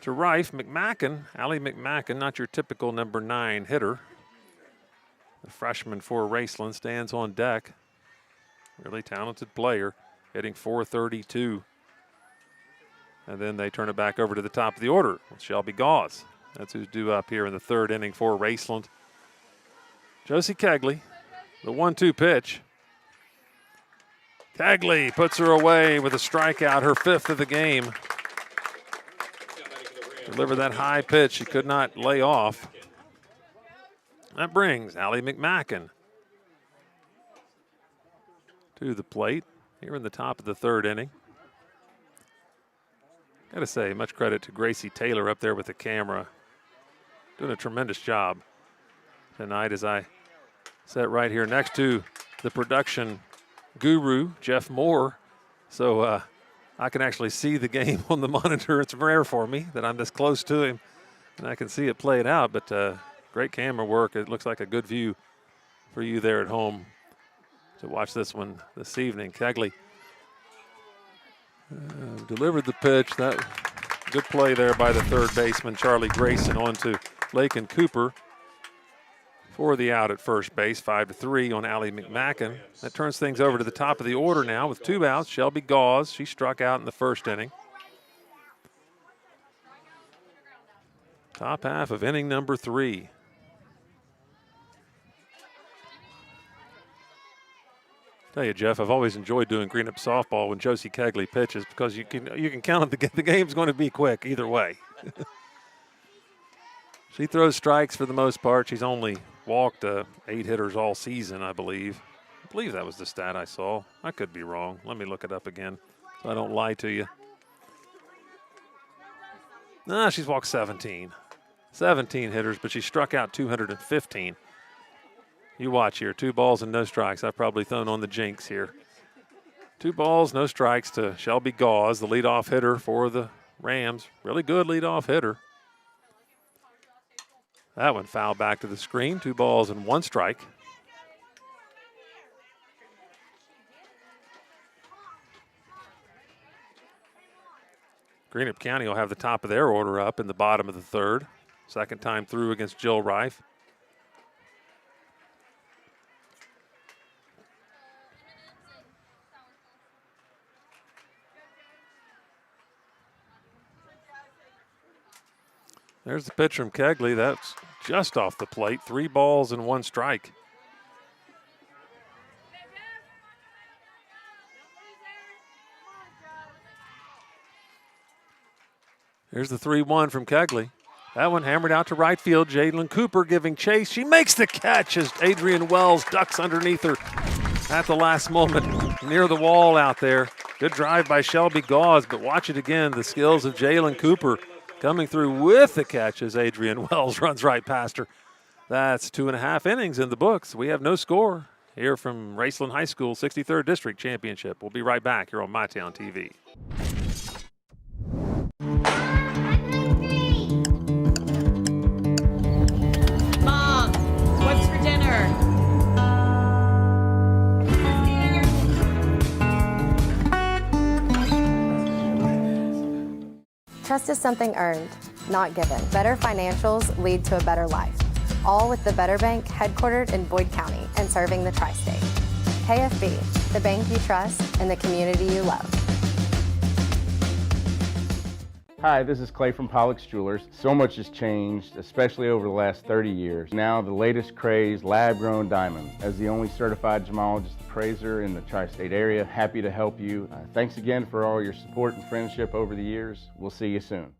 To Rife, McMacken, Allie McMacken, not your typical number 9 hitter. The freshman for Raceland stands on deck. Really talented player, hitting .432. And then they turn it back over to the top of the order with Shelby Gauze. That's who's due up here in the 3rd inning for Raceland. Josie Kegley, the 1-2 pitch. Kegley puts her away with a strikeout, her 5th of the game. Delivered that high pitch she could not lay off. That brings Allie McMacken to the plate here in the top of the 3rd inning. Got to say, much credit to Gracie Taylor up there with the camera. Doing a tremendous job tonight as I sit right here next to the production guru, Jeff Moore. So I can actually see the game on the monitor. It's rare for me that I'm this close to him and I can see it played out, but great camera work. It looks like a good view for you there at home to watch this one this evening. Kegley delivered the pitch. That good play there by the third baseman, Charlie Grayson, on to Lakin Cooper for the out at first base, 5-3 on Allie McMacken. That turns things over to the top of the order now with 2 outs. Shelby Gauze, she struck out in the first inning. Top half of inning number 3. Tell you, Jeff, I've always enjoyed doing Greenup softball when Josie Kegley pitches because you can count on the game's going to be quick either way. She throws strikes for the most part. She's only walked 8 hitters all season, I believe. I believe that was the stat I saw. I could be wrong. Let me look it up again so I don't lie to you. Nah, she's walked 17. 17 hitters, but she struck out 215. You watch here, 2 balls and no strikes. I've probably thrown on the jinx here. 2 balls, no strikes to Shelby Gauze, the leadoff hitter for the Rams. Really good leadoff hitter. That one fouled back to the screen. 2 balls and 1 strike. Greenup County will have the top of their order up in the bottom of the 3rd. Second time through against Jill Reif. There's the pitch from Kegley. That's just off the plate. 3 balls and 1 strike. Here's the 3-1 from Kegley. That one hammered out to right field. Jalen Cooper giving chase. She makes the catch as Adrian Wells ducks underneath her at the last moment near the wall out there. Good drive by Shelby Gauze, but watch it again. The skills of Jalen Cooper coming through with the catch as Adrian Wells runs right past her. That's 2.5 innings in the books. We have no score here from Raceland High School 63rd District Championship. We'll be right back here on MyTown TV. Mom, what's for dinner? Trust is something earned, not given. Better financials lead to a better life. All with the Better Bank, headquartered in Boyd County and serving the tri-state. KFB, the bank you trust and the community you love. Hi, this is Clay from Pollock's Jewelers. So much has changed, especially over the last 30 years. Now the latest craze, lab-grown diamonds. As the only certified gemologist appraiser in the tri-state area, happy to help you. Thanks again for all your support and friendship over the years. We'll see you soon.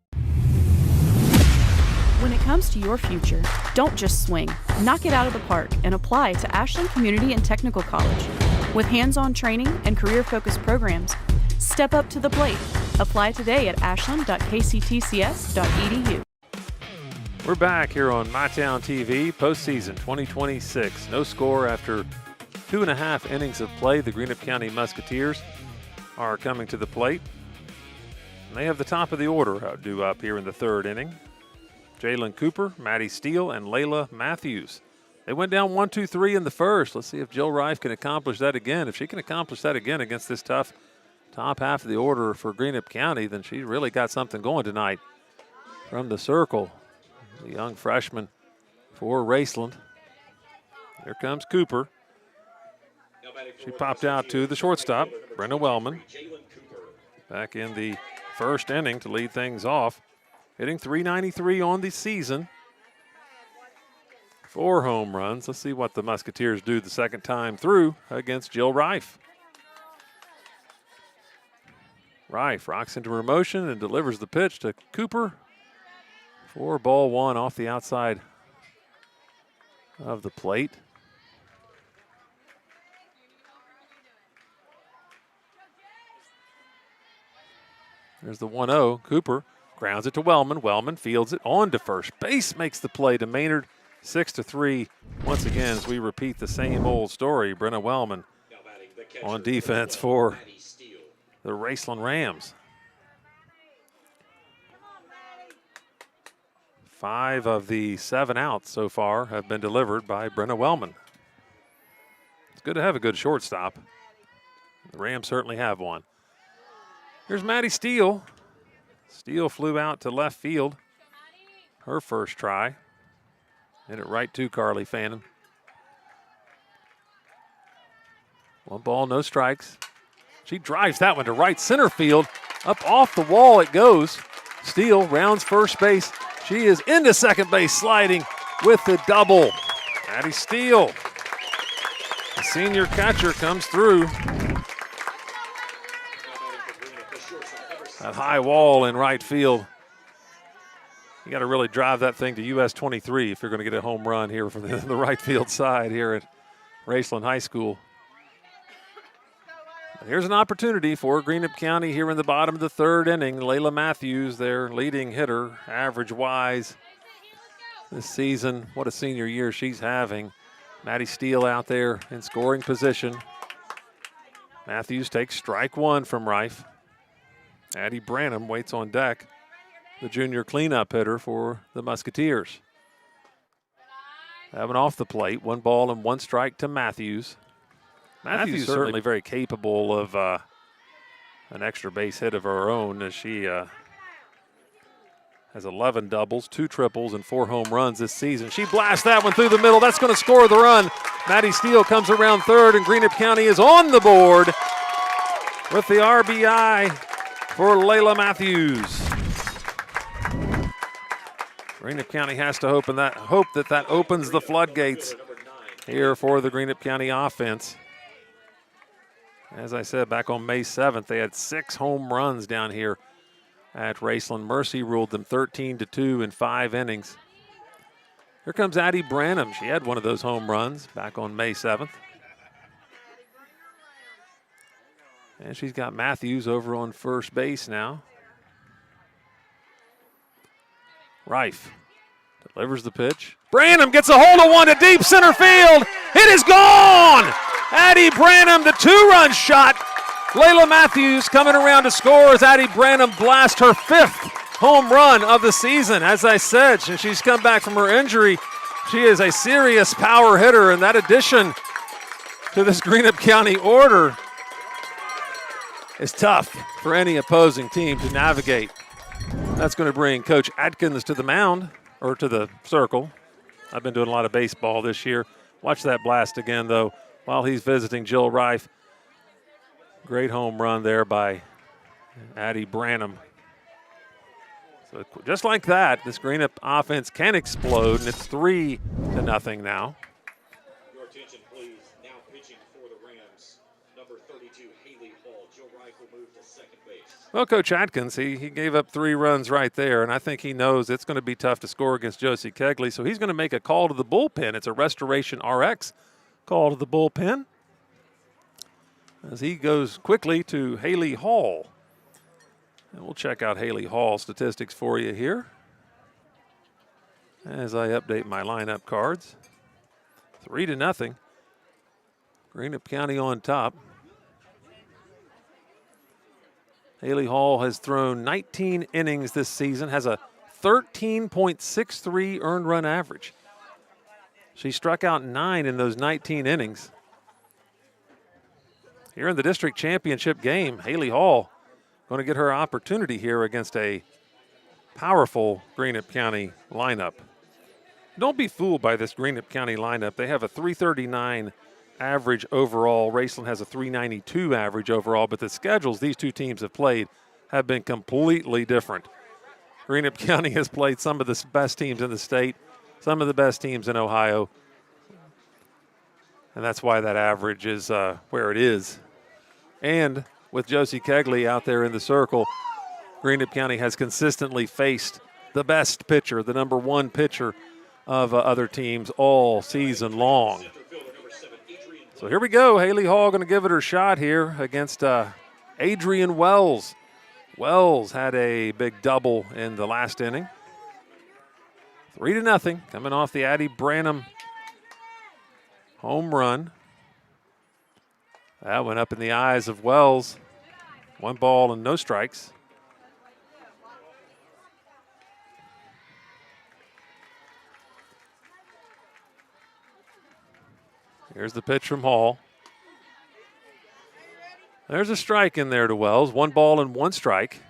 When it comes to your future, don't just swing. Knock it out of the park and apply to Ashland Community and Technical College. With hands-on training and career-focused programs, step up to the plate. Apply today at ashland.kctcs.edu. We're back here on MyTown TV, postseason 2026. No score after 2.5 innings of play. The Greenup County Musketeers are coming to the plate. And they have the top of the order due up here in the 3rd inning. Jalen Cooper, Maddie Steele, and Layla Matthews. They went down 1-2-3 in the first. Let's see if Jill Reif can accomplish that again. If she can accomplish that again against this tough top half of the order for Greenup County, then she really got something going tonight. From the circle, the young freshman for Raceland. Here comes Cooper. She popped out to the shortstop, Brenna Wellman. Back in the first inning to lead things off. Hitting .393 on the season. 4 home runs. Let's see what the Musketeers do the second time through against Jill Reif. Reif rocks into her motion and delivers the pitch to Cooper for ball 1 off the outside of the plate. There's the 1-0. Cooper grounds it to Wellman. Wellman fields it on to first base, makes the play to Maynard. 6-3. Once again, as we repeat the same old story, Brenna Wellman on defense for the Raceland Rams. 5 of the 7 outs so far have been delivered by Brenna Wellman. It's good to have a good shortstop. The Rams certainly have one. Here's Maddie Steele. Steele flew out to left field. Her first try. Hit it right to Carly Fannin. 1 ball, no strikes. She drives that one to right center field. Up off the wall it goes. Steele rounds first base. She is into second base, sliding with the double. Maddie Steele, the senior catcher, comes through. That high wall in right field. You got to really drive that thing to US 23 if you're going to get a home run here from the right field side here at Raceland High School. Here's an opportunity for Greenup County here in the bottom of the 3rd inning. Layla Matthews, their leading hitter, average-wise this season. What a senior year she's having. Maddie Steele out there in scoring position. Matthews takes strike 1 from Rife. Addie Branham waits on deck, the junior cleanup hitter for the Musketeers. Having off the plate, 1 ball and 1 strike to Matthews. Matthews certainly very capable of an extra base hit of her own, as she has 11 doubles, 2 triples, and 4 home runs this season. She blasts that one through the middle. That's going to score the run. Maddie Steele comes around third, and Greenup County is on the board with the RBI for Layla Matthews. Greenup County has to hope that opens the floodgates here for the Greenup County offense. As I said, back on May 7th, they had 6 home runs down here at Raceland. Mercy ruled them 13-2 in 5 innings. Here comes Addie Branham. She had one of those home runs back on May 7th. And she's got Matthews over on first base now. Rife delivers the pitch. Branham gets a hold of one to deep center field. It is gone! Addie Branham, the 2-run shot. Layla Matthews coming around to score as Addie Branham blasts her 5th home run of the season. As I said, since she's come back from her injury, she is a serious power hitter, and that addition to this Greenup County order is tough for any opposing team to navigate. That's going to bring Coach Adkins to the mound, or to the circle. I've been doing a lot of baseball this year. Watch that blast again, though, while he's visiting Jill Rife. Great home run there by Addie Branham. So just like that, this Greenup offense can explode, and it's 3-0 now. Your attention, please. Now pitching for the Rams, number 32, Haley Hall. Jill Rife will move to second base. Well, Coach Atkins, he gave up 3 runs right there, and I think he knows it's going to be tough to score against Josie Kegley, so he's going to make a call to the bullpen. It's a Restoration RX call to the bullpen as he goes quickly to Haley Hall. And we'll check out Haley Hall's statistics for you here as I update my lineup cards. 3-0. Greenup County on top. Haley Hall has thrown 19 innings this season, has a 13.63 earned run average. She struck out 9 in those 19 innings. Here in the district championship game, Haley Hall going to get her opportunity here against a powerful Greenup County lineup. Don't be fooled by this Greenup County lineup. They have a 339 average overall. Raceland has a 392 average overall, but the schedules these two teams have played have been completely different. Greenup County has played some of the best teams in the state, some of the best teams in Ohio, and that's why that average is where it is. And with Josie Kegley out there in the circle, Greenup County has consistently faced the best pitcher, the number 1 pitcher of other teams all season long. So here we go. Haley Hall going to give it her shot here against Adrian Wells. Wells had a big double in the last inning. 3-0, coming off the Addie Branham home run. That went up in the eyes of Wells. 1 ball and no strikes. Here's the pitch from Hall. There's a strike in there to Wells. 1 ball and 1 strike.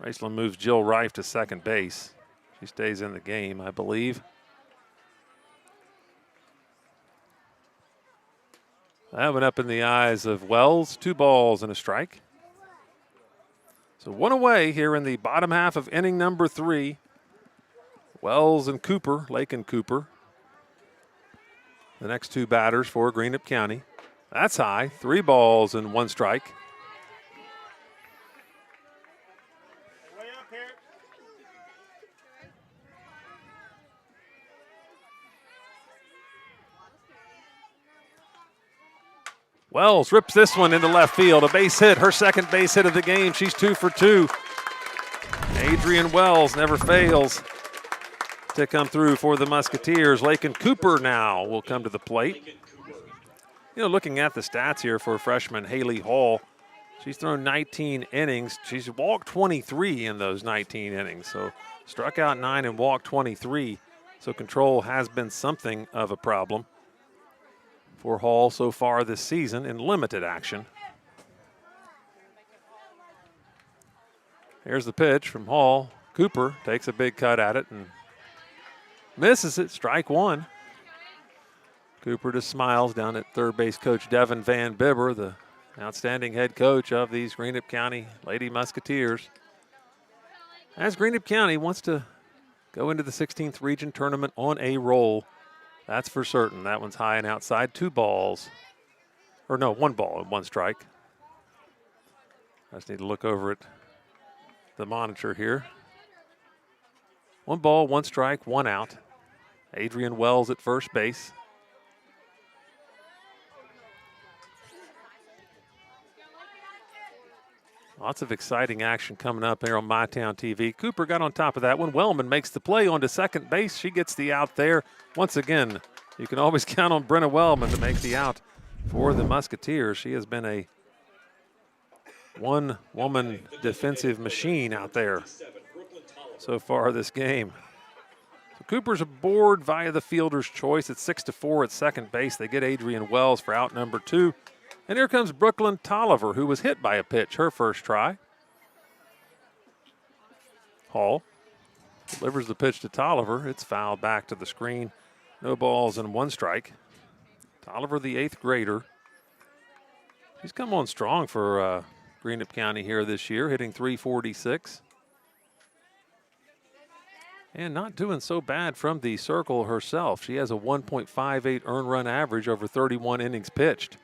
Raceland moves Jill Reif to second base. She stays in the game, I believe. That went up in the eyes of Wells. 2 balls and a strike. So 1 away here in the bottom half of inning number 3. Wells and Cooper, Lake and Cooper. The next 2 batters for Greenup County. That's high. 3 balls and 1 strike. Wells rips this one into left field. A base hit, her second base hit of the game. She's 2 for 2. Adrian Wells never fails to come through for the Musketeers. Lakin Cooper now will come to the plate. You know, looking at the stats here for freshman Haley Hall, she's thrown 19 innings. She's walked 23 in those 19 innings. So struck out 9 and walked 23. So control has been something of a problem for Hall so far this season in limited action. Here's the pitch from Hall. Cooper takes a big cut at it and misses it. Strike 1. Cooper just smiles down at third base coach Devin Van Bibber, the outstanding head coach of these Greenup County Lady Musketeers. As Greenup County wants to go into the 16th region tournament on a roll. That's for certain. That one's high and outside. 2 balls. Or no, 1 ball and 1 strike. I just need to look over at the monitor here. 1 ball, 1 strike, 1 out. Adrian Wells at first base. Lots of exciting action coming up here on MyTown TV. Cooper got on top of that one. Wellman makes the play onto second base. She gets the out there. Once again, you can always count on Brenna Wellman to make the out for the Musketeers. She has been a one-woman defensive machine out there so far this game. So Cooper's aboard via the fielder's choice. It's 6-4 at second base. They get Adrian Wells for out number 2. And here comes Brooklyn Tolliver, who was hit by a pitch, her first try. Hall delivers the pitch to Tolliver. It's fouled back to the screen. No balls and 1 strike. Tolliver, the 8th grader. She's come on strong for Greenup County here this year, hitting .346. And not doing so bad from the circle herself. She has a 1.58 earned run average over 31 innings pitched.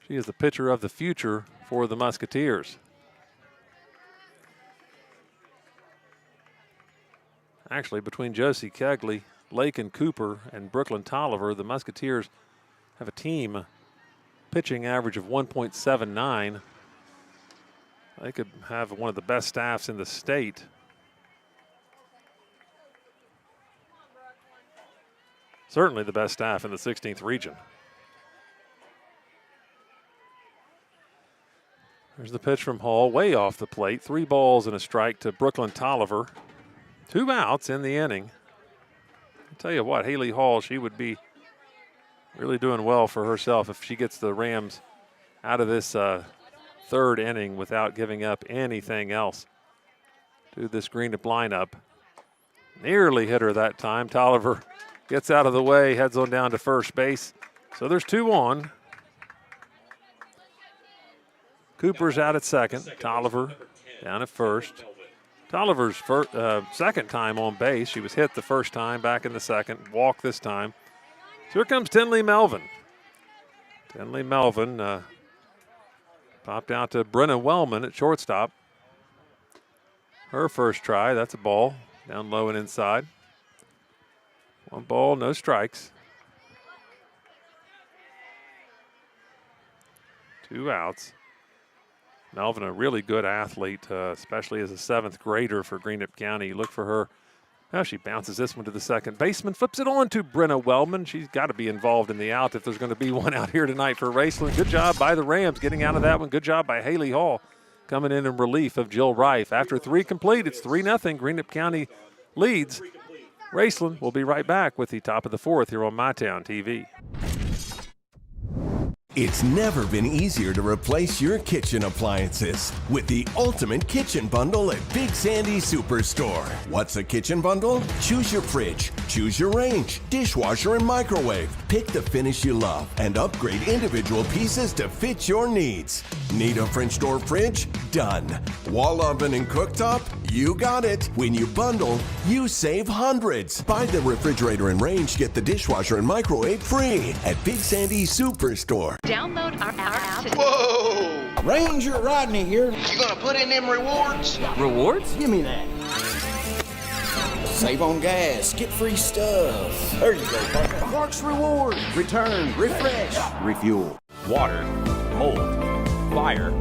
She is the pitcher of the future for the Musketeers. Actually, between Josie Kegley, Lakin Cooper, and Brooklyn Tolliver, the Musketeers have a team pitching average of 1.79. They could have one of the best staffs in the state. Certainly the best staff in the 16th region. There's the pitch from Hall, way off the plate. 3 balls and a strike to Brooklyn Tolliver. 2 outs in the inning. I'll tell you what, Haley Hall, she would be really doing well for herself if she gets the Rams out of this 3rd inning without giving up anything else to this Greenup lineup. Nearly hit her that time. Tolliver gets out of the way, heads on down to first base. So there's 2 on. Cooper's out at second. Tolliver down at first. Tolliver's second time on base. She was hit the first time, back in the second. Walk this time. So here comes Tinley Melvin. Tinley Melvin popped out to Brenna Wellman at shortstop. Her first try. That's a ball. Down low and inside. 1 ball, no strikes. 2 outs. Melvin, a really good athlete, especially as a 7th grader for Greenup County. You look for her Now she bounces this one to the second baseman, flips it on to Brenna Wellman. She's got to be involved in the out if there's going to be one out here tonight for Raceland. Good job by the Rams getting out of that one. Good job by Haley Hall coming in relief of Jill Reif. After 3 complete, it's 3-0. Greenup County leads. Raceland will be right back with the top of the 4th here on MyTown TV. It's never been easier to replace your kitchen appliances with the ultimate kitchen bundle at Big Sandy Superstore. What's a kitchen bundle? Choose your fridge, choose your range, dishwasher, and microwave. Pick the finish you love and upgrade individual pieces to fit your needs. Need a French door fridge? Done. Wall oven and cooktop? You got it. When you bundle, you save hundreds. Buy the refrigerator and range, get the dishwasher and microwave free at Big Sandy Superstore. Download our app today. Whoa! Ranger Rodney here. You gonna put in them rewards? Rewards? Give me that. Save on gas, get free stuff. There you go, partner. Parks Reward. Return, refresh, refuel. Water, mold, fire,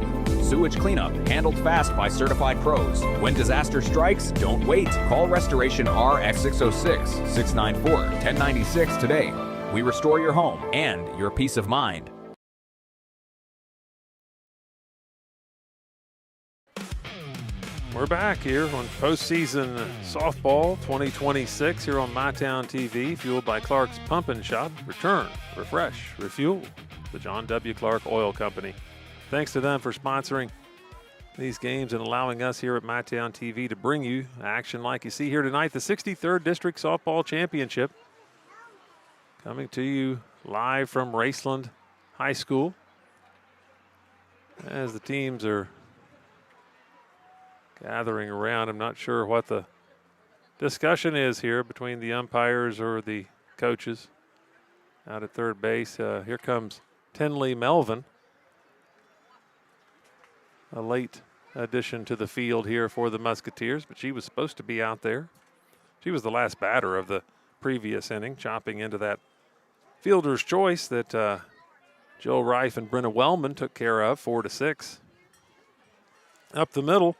sewage cleanup handled fast by certified pros. When disaster strikes, don't wait. Call Restoration RX 606 694 1096 today. We restore your home and your peace of mind. We're back here on postseason softball 2026 here on MyTown TV, fueled by Clark's Pump and Shop. Return, refresh, refuel. The John W. Clark Oil Company. Thanks to them for sponsoring these games and allowing us here at MyTown TV to bring you action like you see here tonight. The 63rd District Softball Championship coming to you live from Raceland High School as the teams are gathering around. I'm not sure what the discussion is here between the umpires or the coaches out at third base. Here comes Tenley Melvin, a late addition to the field here for the Musketeers, but she was supposed to be out there. She was the last batter of the previous inning, chopping into that fielder's choice that Jill Reif and Brenna Wellman took care of, 4-6. Up the middle.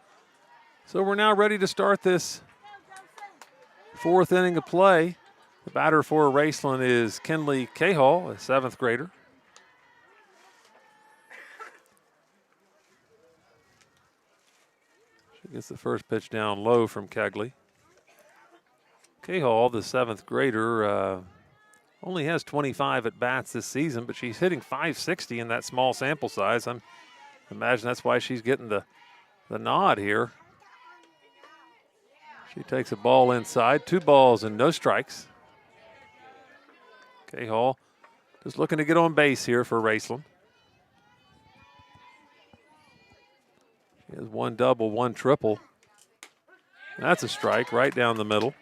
So we're now ready to start this 4th inning of play. The batter for Raceland is Kenley Cahall, a 7th grader. She gets the first pitch down low from Kegley. Cahall, the 7th grader, only has 25 at-bats this season, but she's hitting .560 in that small sample size. I imagine that's why she's getting the nod here. She takes a ball inside, 2 balls and no strikes. Cahall just looking to get on base here for Raceland. She has 1 double, 1 triple. That's a strike right down the middle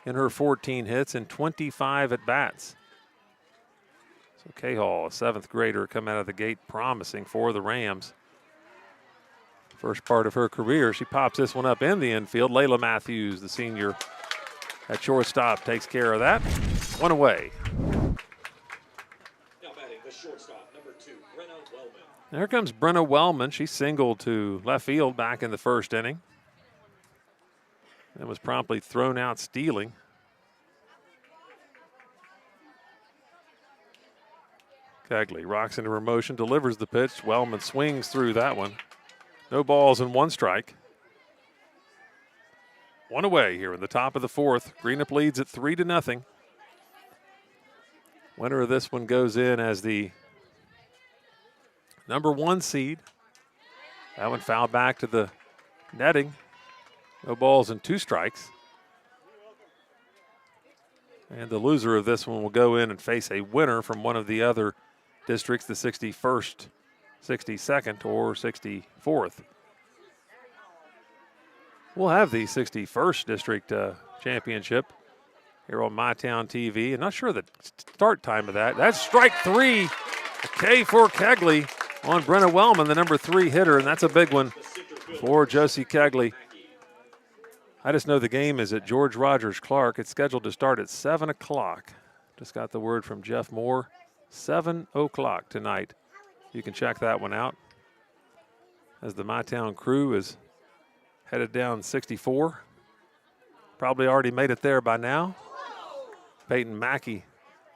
in her 14 hits and 25 at-bats. So Cahall, a 7th grader, come out of the gate promising for the Rams. First part of her career, she pops this one up in the infield. Layla Matthews, the senior at shortstop, takes care of that. 1 away. Now batting the shortstop, number 2, Brenna Wellman. There comes Brenna Wellman. She singled to left field back in the 1st inning and was promptly thrown out stealing. Kegley rocks into her motion, delivers the pitch. Wellman swings through that one. No balls and 1 strike. 1 away here in the top of the 4th. Greenup leads at 3-0. Winner of this one goes in as the number 1 seed. That one fouled back to the netting. No balls and 2 strikes. And the loser of this one will go in and face a winner from one of the other districts, the 61st, 62nd, or 64th. We'll have the 61st District Championship here on MyTown TV. I'm not sure the start time of that. That's strike 3, a K for Kegley on Brenna Wellman, the number 3 hitter, and that's a big one for Josie Kegley. I just know the game is at George Rogers Clark. It's scheduled to start at 7 o'clock. Just got the word from Jeff Moore. 7 o'clock tonight. You can check that one out as the MyTown crew is headed down 64. Probably already made it there by now. Peyton Mackey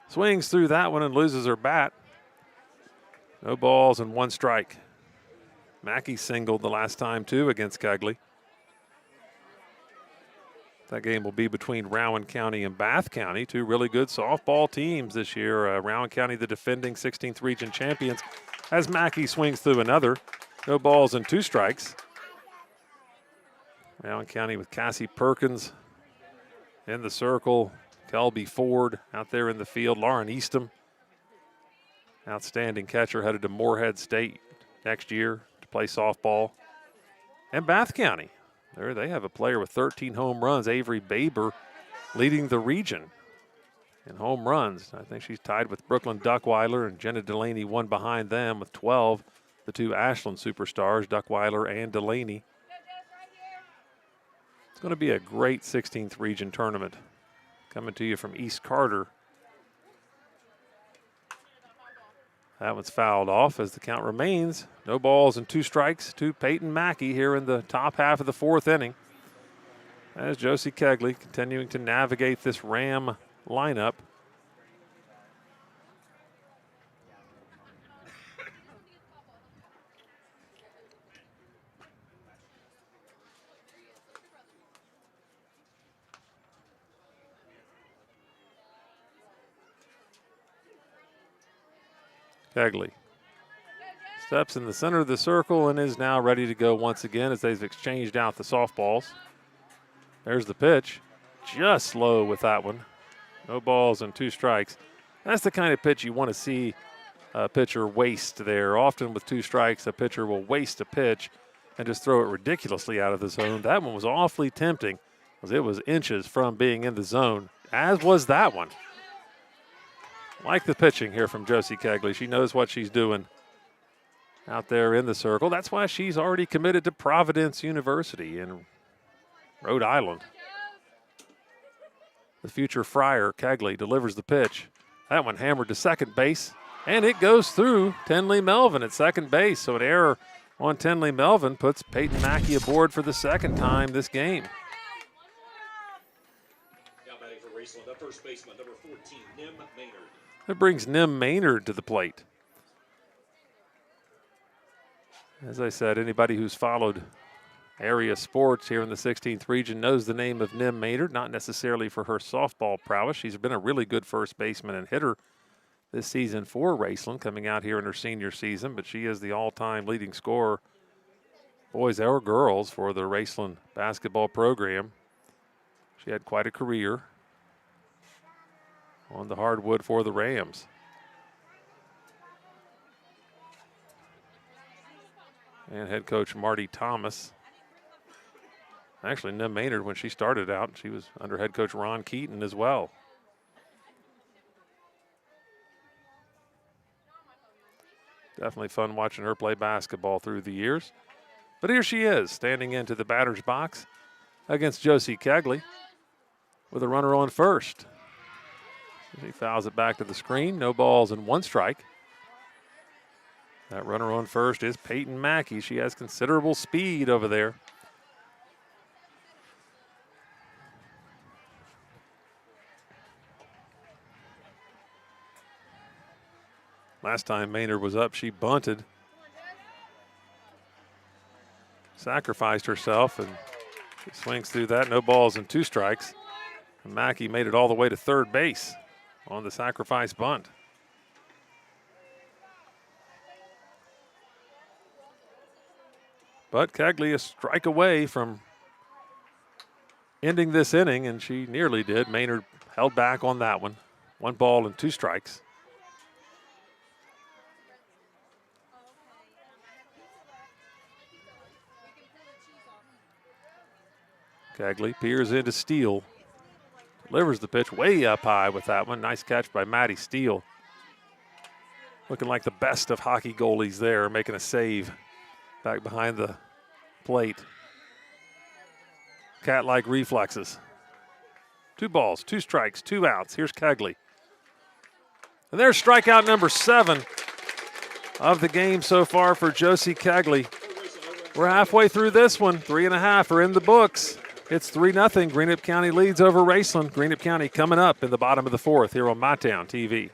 swings through that one and loses her bat. No balls and 1 strike. Mackey singled the last time, too, against Kegley. That game will be between Rowan County and Bath County, 2 really good softball teams this year. Rowan County, the defending 16th region champions, as Mackey swings through another. No balls and 2 strikes. Rowan County with Cassie Perkins in the circle. Kelby Ford out there in the field. Lauren Eastham, outstanding catcher, headed to Moorhead State next year to play softball. And Bath County, there they have a player with 13 home runs, Avery Baber, leading the region in home runs. I think she's tied with Brooklyn Duckweiler, and Jenna Delaney one behind them with 12. The 2 Ashland superstars, Duckweiler and Delaney. It's going to be a great 16th region tournament coming to you from East Carter. That one's fouled off as the count remains. No balls and 2 strikes to Peyton Mackey here in the top half of the 4th inning. As Josie Kegley continuing to navigate this Ram lineup. Kegley steps in the center of the circle and is now ready to go once again as they've exchanged out the softballs. There's the pitch. Just slow with that one. No balls and 2 strikes. That's the kind of pitch you want to see a pitcher waste there. Often with 2 strikes, a pitcher will waste a pitch and just throw it ridiculously out of the zone. That one was awfully tempting because it was inches from being in the zone, as was that one. Like the pitching here from Josie Kegley. She knows what she's doing out there in the circle. That's why she's already committed to Providence University in Rhode Island. The future Friar, Kegley, delivers the pitch. That one hammered to second base, and it goes through Tenley Melvin at second base. So an error on Tenley Melvin puts Peyton Mackey aboard for the 2nd time this game. Now batting for Raceland, the first baseman, number 14, Nim Maynard. That brings Nim Maynard to the plate. As I said, anybody who's followed area sports here in the 16th region knows the name of Nim Maynard, not necessarily for her softball prowess. She's been a really good first baseman and hitter this season for Raceland, coming out here in her senior season, but she is the all-time leading scorer, boys or girls, for the Raceland basketball program. She had quite a career on the hardwood for the Rams. And head coach Marty Thomas. Actually, Nim Maynard, when she started out, she was under head coach Ron Keaton as well. Definitely fun watching her play basketball through the years. But here she is, standing into the batter's box against Josie Kegley with a runner on first. She fouls it back to the screen. No balls and 1 strike. That runner on first is Peyton Mackey. She has considerable speed over there. Last time Maynard was up, she bunted. Sacrificed herself, and she swings through that. No balls and 2 strikes. And Mackey made it all the way to third base on the sacrifice bunt. But Kegley a strike away from ending this inning, and she nearly did. Maynard held back on that one. 1 ball and 2 strikes. Kegley peers into Steele. Delivers the pitch way up high with that one. Nice catch by Maddie Steele. Looking like the best of hockey goalies there, making a save back behind the plate. Cat-like reflexes. 2 balls, 2 strikes, 2 outs. Here's Kegley. And there's strikeout number 7 of the game so far for Josie Kegley. We're halfway through this one. 3.5 are in the books. It's 3-0. Greenup County leads over Raceland. Greenup County coming up in the bottom of the fourth here on MyTown TV.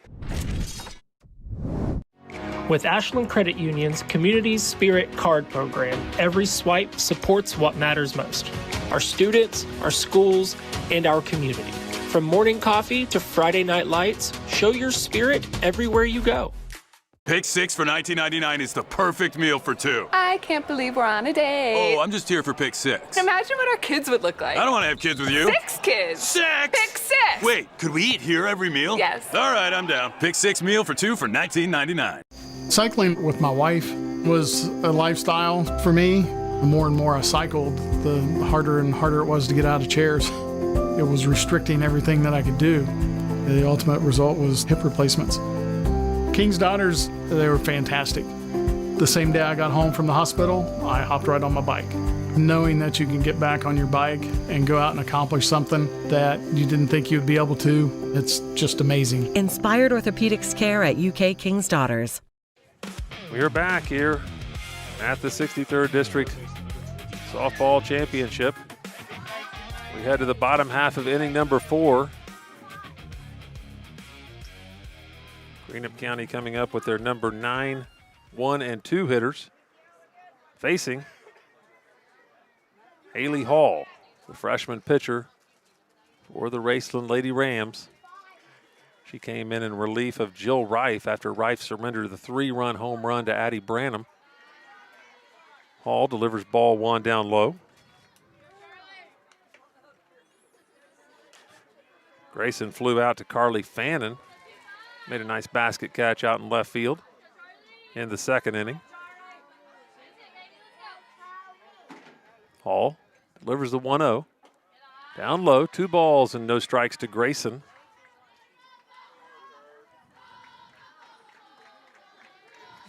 With Ashland Credit Union's Community Spirit Card Program, every swipe supports what matters most: our students, our schools, and our community. From morning coffee to Friday night lights, show your spirit everywhere you go. Pick 6 for $19.99 is the perfect meal for two. I can't believe we're on a date. Oh, I'm just here for Pick 6. Imagine what our kids would look like. I don't want to have kids with you. 6 kids. 6! Pick 6! Wait, could we eat here every meal? Yes. All right, I'm down. Pick 6 meal for two for $19.99. Cycling with my wife was a lifestyle for me. The more and more I cycled, the harder and harder it was to get out of chairs. It was restricting everything that I could do. The ultimate result was hip replacements. King's Daughters, they were fantastic. The same day I got home from the hospital, I hopped right on my bike. Knowing that you can get back on your bike and go out and accomplish something that you didn't think you'd be able to, it's just amazing. Inspired orthopedics care at UK King's Daughters. We are back here at the 63rd District Softball Championship. We head to the bottom half of inning number 4. Greenup County coming up with their number 9, 1, and 2 hitters. Facing Haley Hall, the freshman pitcher for the Raceland Lady Rams. She came in relief of Jill Reif after Reif surrendered the 3-run home run to Addie Branham. Hall delivers ball 1 down low. Grayson flew out to Carly Fannin. Made a nice basket catch out in left field in the second inning. Hall delivers the 1-0. Down low, 2 balls and no strikes to Grayson.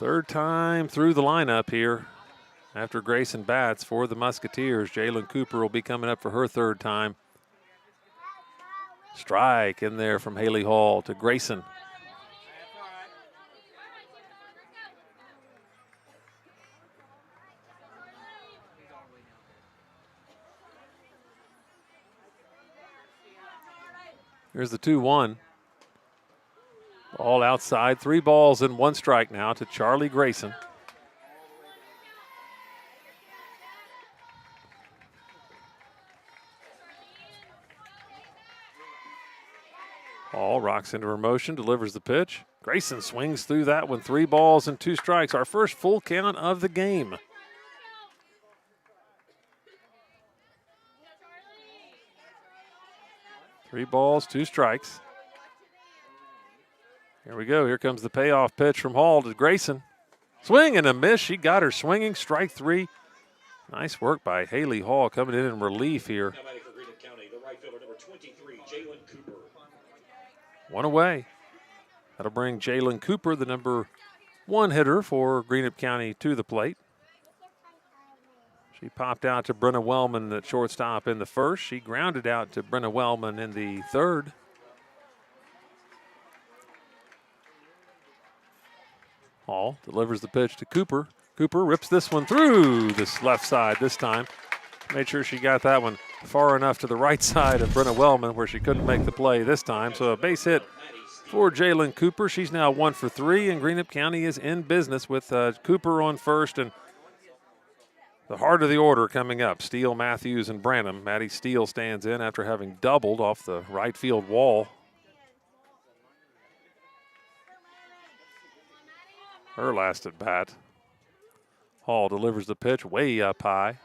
Third time through the lineup here after Grayson bats for the Musketeers. Jalen Cooper will be coming up for her third time. Strike in there from Haley Hall to Grayson. Here's the 2-1. Ball outside, 3 balls and 1 strike now to Charlie Grayson. Hall rocks into her motion, delivers the pitch. Grayson swings through that one, 3 balls and 2 strikes. Our first full count of the game. Three balls, 2 strikes. Here we go. Here comes the payoff pitch from Hall to Grayson. Swing and a miss. She got her swinging. Strike 3. Nice work by Haley Hall coming in relief here. Now batting for Greenup County, the right fielder, number 23, Jalen Cooper. 1 away. That'll bring Jalen Cooper, the number 1 hitter for Greenup County, to the plate. She popped out to Brenna Wellman at shortstop in the first. She grounded out to Brenna Wellman in the third. Hall delivers the pitch to Cooper. Cooper rips this one through this left side this time. Made sure she got that one far enough to the right side of Brenna Wellman where she couldn't make the play this time. So a base hit for Jalen Cooper. She's now 1 for 3, and Greenup County is in business with Cooper on first and the heart of the order coming up. Steele, Matthews, and Branham. Maddie Steele stands in after having doubled off the right field wall. Her last at bat. Hall delivers the pitch way up high.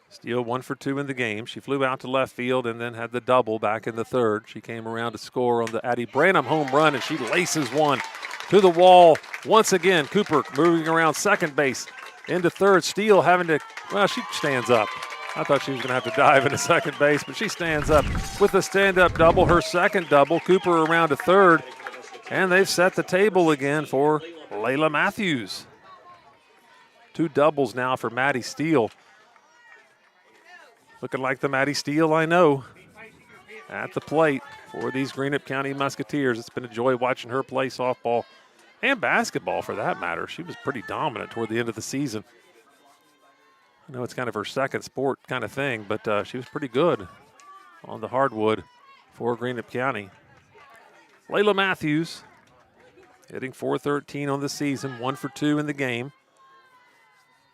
Steele 1 for 2 in the game. She flew out to left field and then had the double back in the third. She came around to score on the Addie Branham home run, and she laces one to the wall. Once again, Cooper moving around second base into third. Steele having to, well, she stands up. I thought she was going to have to dive into second base, but she stands up with a stand-up double, her second double. Cooper around to third, and they've set the table again for Layla Matthews. 2 doubles now for Maddie Steele. Looking like the Maddie Steele I know at the plate for these Greenup County Musketeers. It's been a joy watching her play softball and basketball for that matter. She was pretty dominant toward the end of the season. I know it's kind of her second sport kind of thing, but she was pretty good on the hardwood for Greenup County. Layla Matthews hitting .413 on the season, 1 for 2 in the game.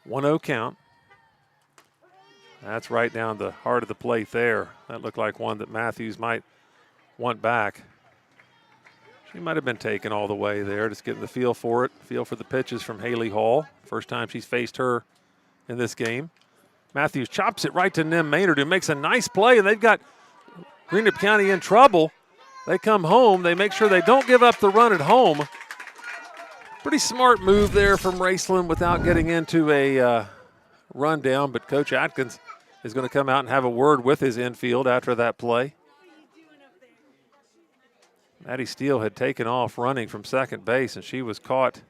1-0 count. That's right down the heart of the plate there. That looked like one that Matthews might want back. She might have been taken all the way there, just getting the feel for it, feel for the pitches from Haley Hall. First time she's faced her in this game. Matthews chops it right to Nim Maynard, who makes a nice play, and they've got Greenup County in trouble. They come home. They make sure they don't give up the run at home. Pretty smart move there from Raceland without getting into a rundown, but Coach Atkins is going to come out and have a word with his infield after that play. Maddie Steele had taken off running from second base, and she was caught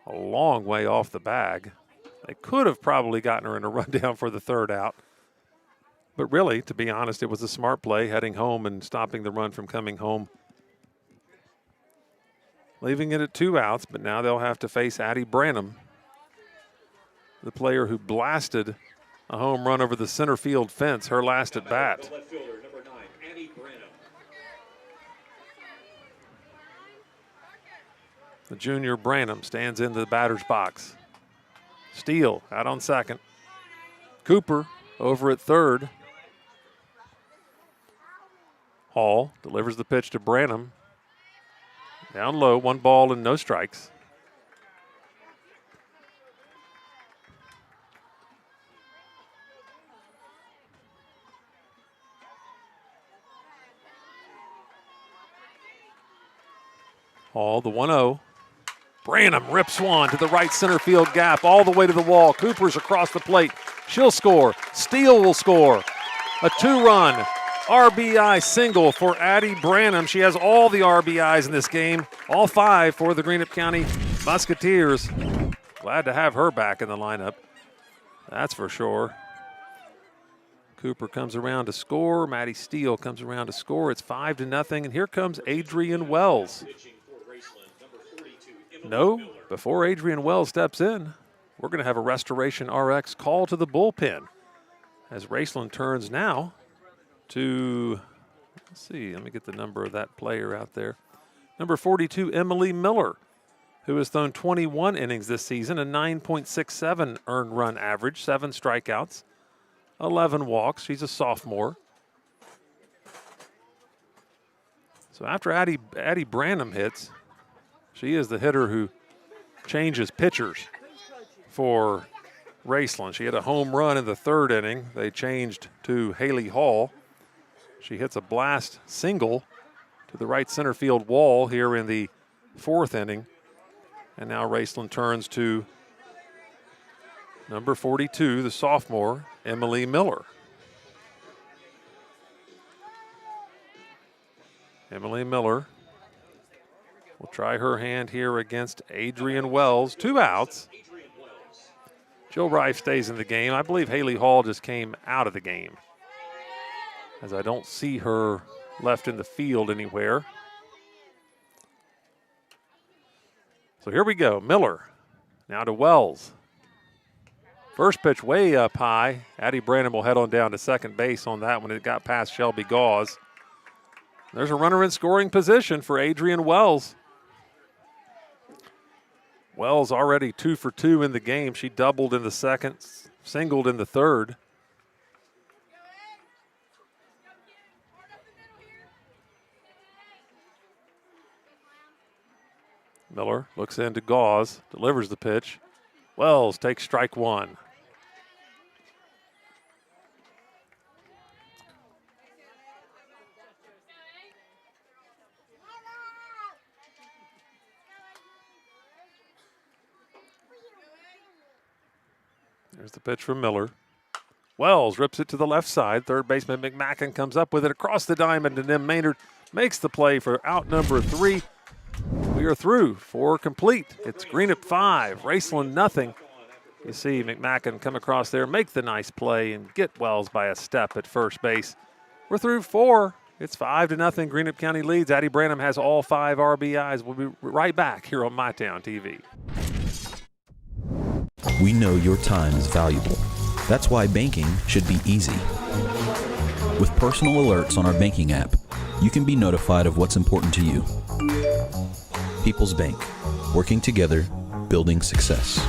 a long way off the bag. They could have probably gotten her in a rundown for the third out. But really, to be honest, it was a smart play heading home and stopping the run from coming home. Leaving it at 2 outs, but now they'll have to face Addie Branham, the player who blasted a home run over the center field fence, her last at bat. The junior Branham stands in the batter's box. Steele out on second. Cooper over at third. Hall delivers the pitch to Branham. Down low, 1 ball and no strikes. Hall, the 1-0. Branham rips one to the right center field gap, all the way to the wall. Cooper's across the plate. She'll score. Steele will score. A 2-run RBI single for Addie Branham. She has all the RBIs in this game, all 5 for the Greenup County Musketeers. Glad to have her back in the lineup, that's for sure. Cooper comes around to score. Maddie Steele comes around to score. It's 5-0, and here comes Adrian Wells. No, before Adrian Wells steps in, we're going to have a Restoration RX call to the bullpen as Raceland turns now to, let's see, let me get the number of that player out there. Number 42, Emily Miller, who has thrown 21 innings this season, a 9.67 earned run average, 7 strikeouts, 11 walks. She's a sophomore. So after Addie Branham hits, she is the hitter who changes pitchers for Raceland. She had a home run in the 3rd inning. They changed to Haley Hall. She hits a blast single to the right center field wall here in the 4th inning. And now Raceland turns to number 42, the sophomore, Emily Miller. Emily Miller will try her hand here against Adrian Wells. 2 outs. Jill Rife stays in the game. I believe Haley Hall just came out of the game, as I don't see her left in the field anywhere. So here we go. Miller now to Wells. First pitch way up high. Addie Branham will head on down to second base on that one. It got past Shelby Gauze. There's a runner in scoring position for Adrian Wells. Wells already 2 for 2 in the game. She doubled in the 2nd, singled in the 3rd. Miller looks into Gauze, delivers the pitch. Wells takes strike 1. There's the pitch from Miller. Wells rips it to the left side. Third baseman McMackin comes up with it across the diamond, and then Maynard makes the play for out number 3. We are through. 4 complete. It's Greenup 5, Raceland nothing. You see McMackin come across there, make the nice play, and get Wells by a step at first base. We're through 4. It's 5-0. Greenup County leads. Addie Branham has all 5 RBIs. We'll be right back here on MyTown TV. We know your time is valuable. That's why banking should be easy. With personal alerts on our banking app, you can be notified of what's important to you. People's Bank, working together, building success.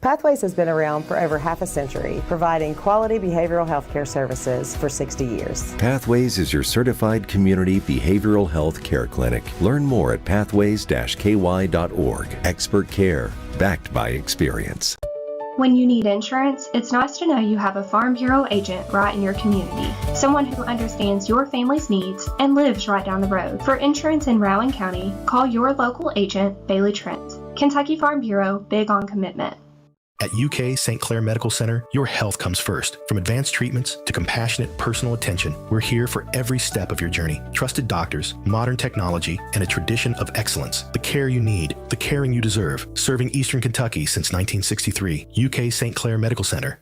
Pathways has been around for over half a century, providing quality behavioral health care services for 60 years. Pathways is your certified community behavioral health care clinic. Learn more at pathways-ky.org. Expert care, backed by experience. When you need insurance, it's nice to know you have a Farm Bureau agent right in your community. Someone who understands your family's needs and lives right down the road. For insurance in Rowan County, call your local agent, Bailey Trent. Kentucky Farm Bureau, big on commitment. At UK St. Clair Medical Center, your health comes first. From advanced treatments to compassionate personal attention, we're here for every step of your journey. Trusted doctors, modern technology, and a tradition of excellence. The care you need, the caring you deserve. Serving Eastern Kentucky since 1963. UK St. Clair Medical Center.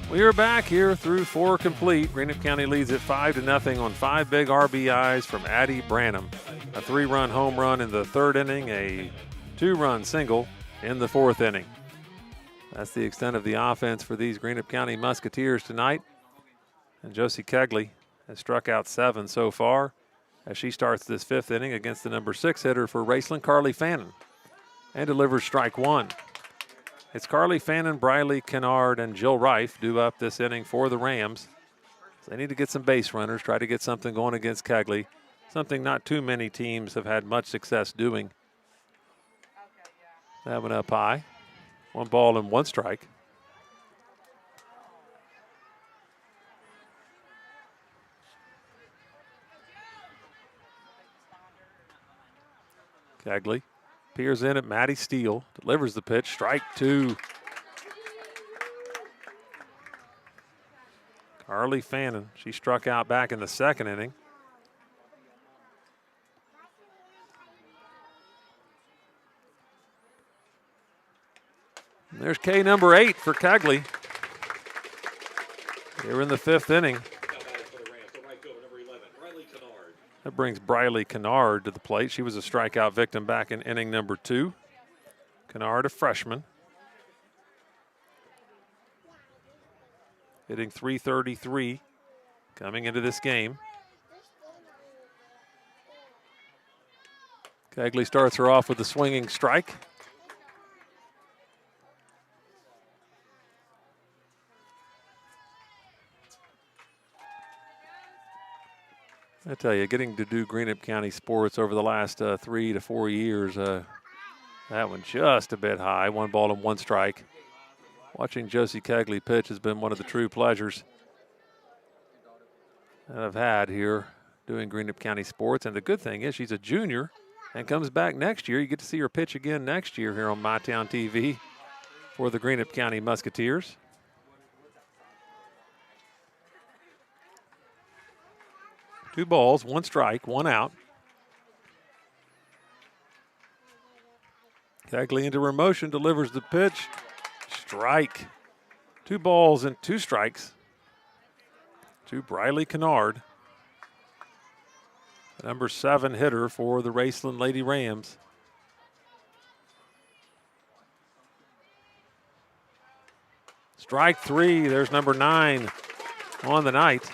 We are back here through 4 complete. Greenup County leads at 5-0 on 5 big RBIs from Addie Branham. A 3-run home run in the 3rd inning, a 2-run single in the 4th inning. That's the extent of the offense for these Greenup County Musketeers tonight. And Josie Kegley has struck out 7 so far as she starts this 5th inning against the number 6 hitter for Raceland, Carly Fannin, and delivers strike 1. It's Carly Fannin, Briley Kennard, and Jill Reif due up this inning for the Rams. So they need to get some base runners, try to get something going against Kegley, something not too many teams have had much success doing. That one up high. 1 ball and 1 strike. Kegley peers in at Maddie Steele, delivers the pitch, strike 2. Carly Fannin, she struck out back in the 2nd inning. There's K number 8 for Kegley. Here in the 5th inning. That brings Briley Kennard to the plate. She was a strikeout victim back in inning number 2. Kennard, a freshman. Hitting .333 coming into this game. Kegley starts her off with a swinging strike. I tell you, getting to do Greenup County sports over the last 3 to 4 years, that one just a bit high. 1 ball and 1 strike. Watching Josie Kegley pitch has been one of the true pleasures that I've had here doing Greenup County sports. And the good thing is she's a junior and comes back next year. You get to see her pitch again next year here on MyTown TV for the Greenup County Musketeers. Two balls, 1 strike, 1 out. Kegley into motion, delivers the pitch. Strike. 2 balls and 2 strikes to Briley Kennard, the number 7 hitter for the Raceland Lady Rams. Strike 3, there's number 9 on the night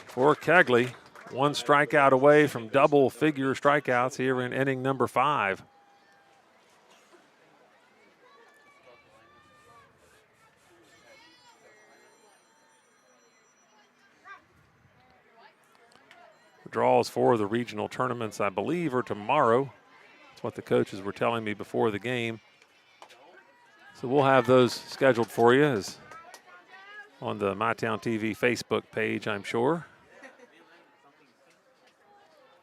for Kegley. 1 strikeout away from double-figure strikeouts here in inning number 5. The draws for the regional tournaments, I believe, are tomorrow. That's what the coaches were telling me before the game. So we'll have those scheduled for you as on the MyTown TV Facebook page, I'm sure.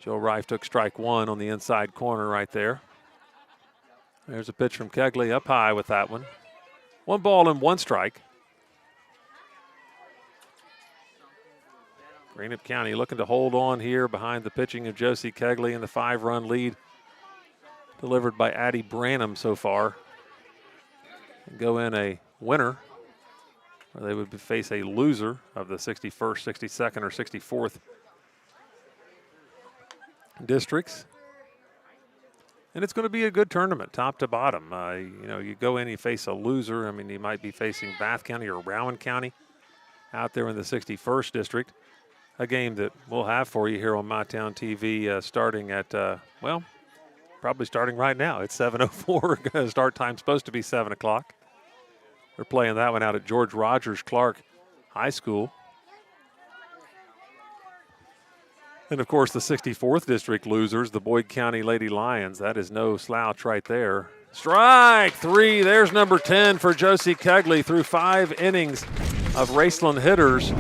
Joe Reif took strike 1 on the inside corner right there. There's a pitch from Kegley up high with that one. 1 ball and 1 strike. Greenup County looking to hold on here behind the pitching of Josie Kegley in the 5-run lead delivered by Addie Branham so far. And go in a winner where they would face a loser of the 61st, 62nd, or 64th districts. And it's going to be a good tournament, top to bottom. You know, you go in, you face a loser. I mean, you might be facing Bath County or Rowan County out there in the 61st district. A game that we'll have for you here on MyTown TV starting at, well, probably starting right now. It's 7:04. Start time's supposed to be 7 o'clock. They're playing that one out at George Rogers Clark High School. And, of course, the 64th district losers, the Boyd County Lady Lions. That is no slouch right there. Strike three. There's number 10 for Josie Kegley through 5 innings of Raceland hitters.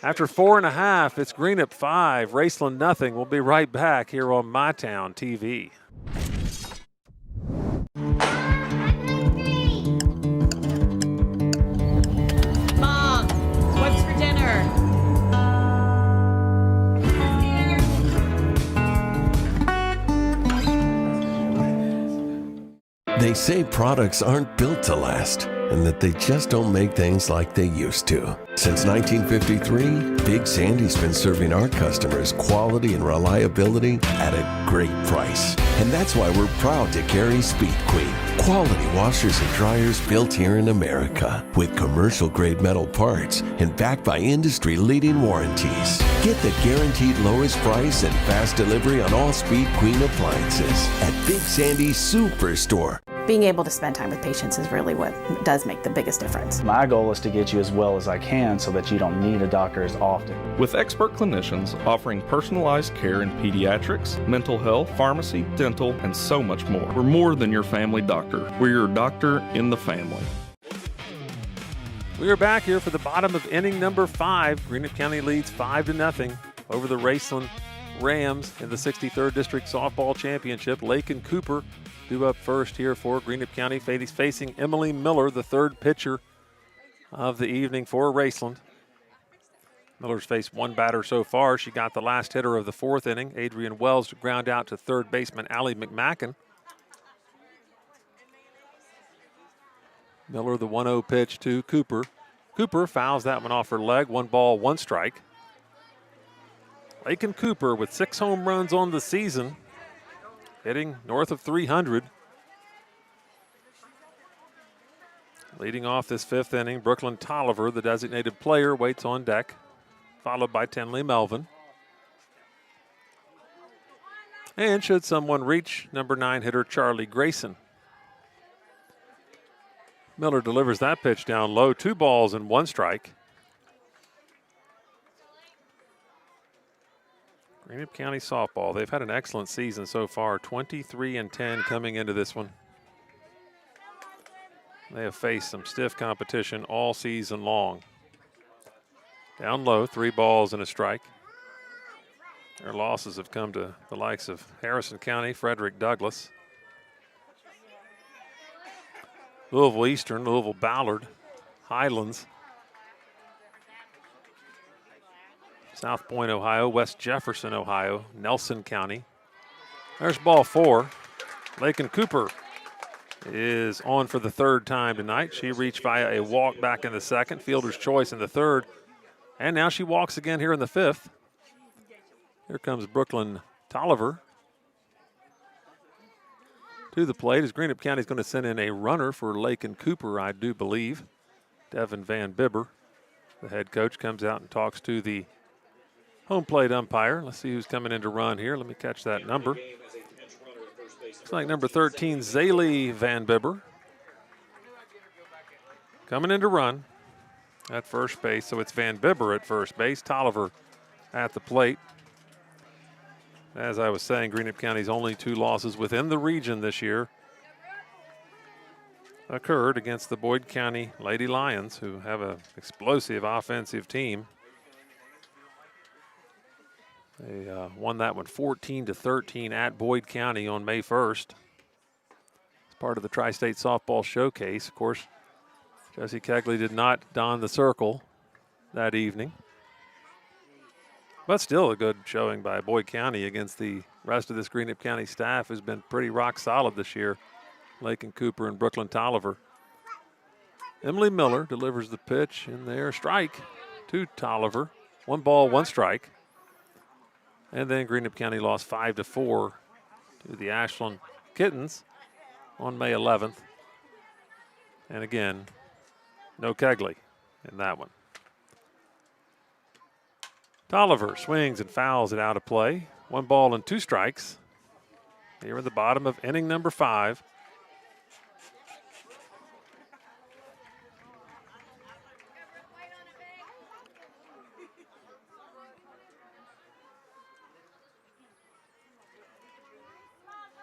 After 4.5, it's Greenup 5, Raceland nothing. We'll be right back here on MyTown TV. Mom, what's for dinner? They say products aren't built to last, and that they just don't make things like they used to. Since 1953, Big Sandy's been serving our customers quality and reliability at a great price. And that's why we're proud to carry Speed Queen, quality washers and dryers built here in America, with commercial-grade metal parts and backed by industry-leading warranties. Get the guaranteed lowest price and fast delivery on all Speed Queen appliances at Big Sandy's Superstore. Being able to spend time with patients is really what does make the biggest difference. My goal is to get you as well as I can so that you don't need a doctor as often. With expert clinicians offering personalized care in pediatrics, mental health, pharmacy, dental, and so much more. We're more than your family doctor. We're your doctor in the family. We are back here for the bottom of inning number 5. Greenup County leads 5-0 over the Raceland Rams in the 63rd District Softball Championship. Lake and Cooper due up first here for Greenup County, facing Emily Miller, the third pitcher of the evening for Raceland. Miller's faced one batter so far. She got the last hitter of the 4th inning, Adrian Wells, to ground out to third baseman Allie McMacken. Miller, the 1-0 pitch to Cooper. Cooper fouls that one off her leg. 1 ball, 1 strike. Lake and Cooper with 6 home runs on the season, hitting north of 300. Leading off this 5th inning, Brooklyn Tolliver, the designated player, waits on deck, followed by Tenley Melvin. And should someone reach, number 9 hitter Charlie Grayson. Miller delivers that pitch down low, 2 balls and 1 strike. Greenup County softball, they've had an excellent season so far, 23-10 coming into this one. They have faced some stiff competition all season long. Down low, 3 balls and a strike. Their losses have come to the likes of Harrison County, Frederick Douglass, Louisville Eastern, Louisville Ballard, Highlands, South Point, Ohio, West Jefferson, Ohio, Nelson County. There's ball 4. Lake and Cooper is on for the 3rd time tonight. She reached via a walk back in the 2nd, fielder's choice in the 3rd, and now she walks again here in the 5th. Here comes Brooklyn Tolliver to the plate as Greenup County is going to send in a runner for Lake and Cooper, I do believe. Devin Van Bibber, the head coach, comes out and talks to the home plate umpire. Let's see who's coming in to run here. Let me catch that number. Looks like number 13, Zaylee Van Bibber, coming in to run at first base. So it's Van Bibber at first base, Tolliver at the plate. As I was saying, Greenup County's only 2 losses within the region this year occurred against the Boyd County Lady Lions, who have an explosive offensive team. They won that one 14-13 at Boyd County on May 1st. It's part of the Tri-State Softball Showcase. Of course, Josie Kegley did not don the circle that evening. But still a good showing by Boyd County against the rest of this Greenup County staff, who's been pretty rock solid this year. Lake and Cooper and Brooklyn Tolliver. Emily Miller delivers the pitch in there. Strike to Tolliver. 1 ball, 1 strike. And then Greenup County lost 5-4 to the Ashland Kittens on May 11th. And again, no Kegley in that one. Tolliver swings and fouls it out of play. 1 ball and 2 strikes. Here at the bottom of inning number 5.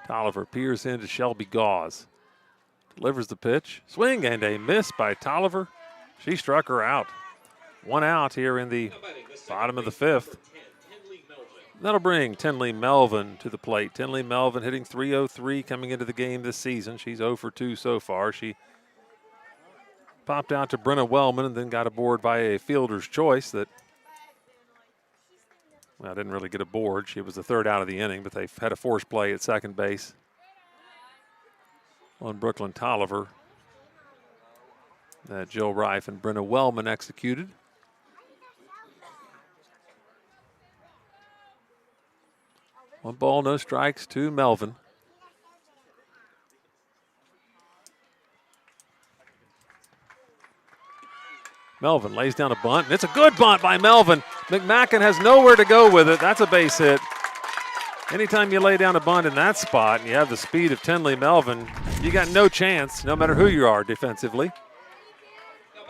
Tolliver peers into Shelby Gauze. Delivers the pitch. Swing and a miss by Tolliver. She struck her out. 1 out here in the bottom of the 5th. That'll bring Tinley Melvin to the plate. Tinley Melvin hitting .303 coming into the game this season. She's 0 for 2 so far. She popped out to Brenna Wellman and then got aboard by a fielder's choice that, well, didn't really get aboard. She was the 3rd out of the inning, but they had a force play at second base on Brooklyn Tolliver that Jill Reif and Brenna Wellman executed. One ball, no strikes to Melvin. Melvin lays down a bunt, and it's a good bunt by Melvin. McMacken has nowhere to go with it. That's a base hit. Anytime you lay down a bunt in that spot and you have the speed of Tinley Melvin, you got no chance, no matter who you are defensively.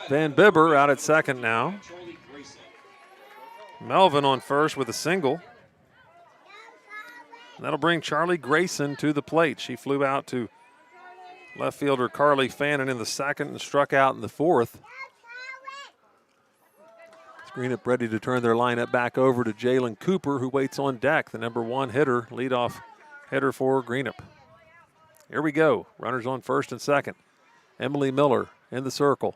Van Bibber out at second now. Melvin on first with a single. That'll bring Charlie Grayson to the plate. She flew out to left fielder Carly Fannin in the 2nd and struck out in the 4th. Greenup ready to turn their lineup back over to Jalen Cooper, who waits on deck, the number 1 hitter, leadoff hitter for Greenup. Here we go. Runners on first and second. Emily Miller in the circle.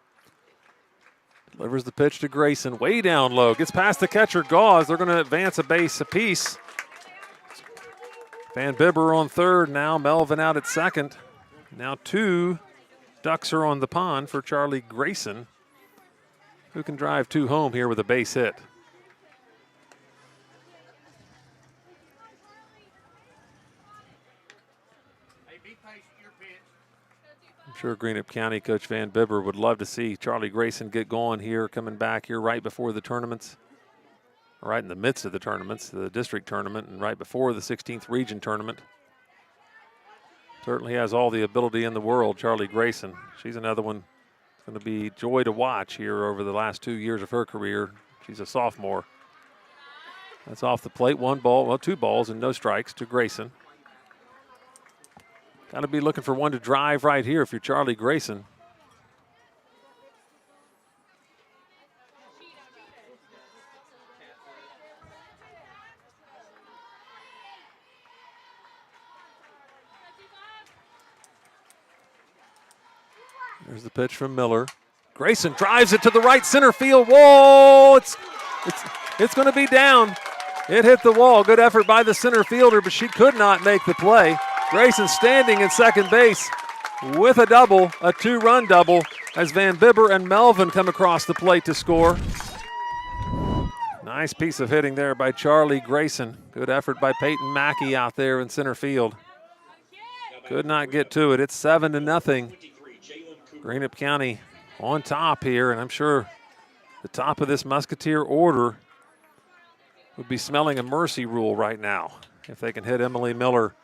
Delivers the pitch to Grayson, way down low. Gets past the catcher, Gauze. They're going to advance a base apiece. Van Bibber on third now. Melvin out at second. Now 2 ducks are on the pond for Charlie Grayson, who can drive 2 home here with a base hit. I'm sure Greenup County coach Van Bibber would love to see Charlie Grayson get going here, coming back here right before the tournaments. Right in the midst of the tournaments, the district tournament, and right before the 16th region tournament. Certainly has all the ability in the world, Charlie Grayson. She's another one that's going to be joy to watch here over the last 2 years of her career. She's a sophomore. That's off the plate. 1 ball, well, 2 balls and no strikes to Grayson. Got to be looking for one to drive right here if you're Charlie Grayson. There's the pitch from Miller. Grayson drives it to the right center field. Whoa, it's going to be down. It hit the wall. Good effort by the center fielder, but she could not make the play. Grayson standing at second base with a double, a 2-run double, as Van Bibber and Melvin come across the plate to score. Nice piece of hitting there by Charlie Grayson. Good effort by Peyton Mackey out there in center field. Could not get to it. It's 7-0. Greenup County on top here, and I'm sure the top of this Musketeer order would be smelling a mercy rule right now if they can hit Emily Miller.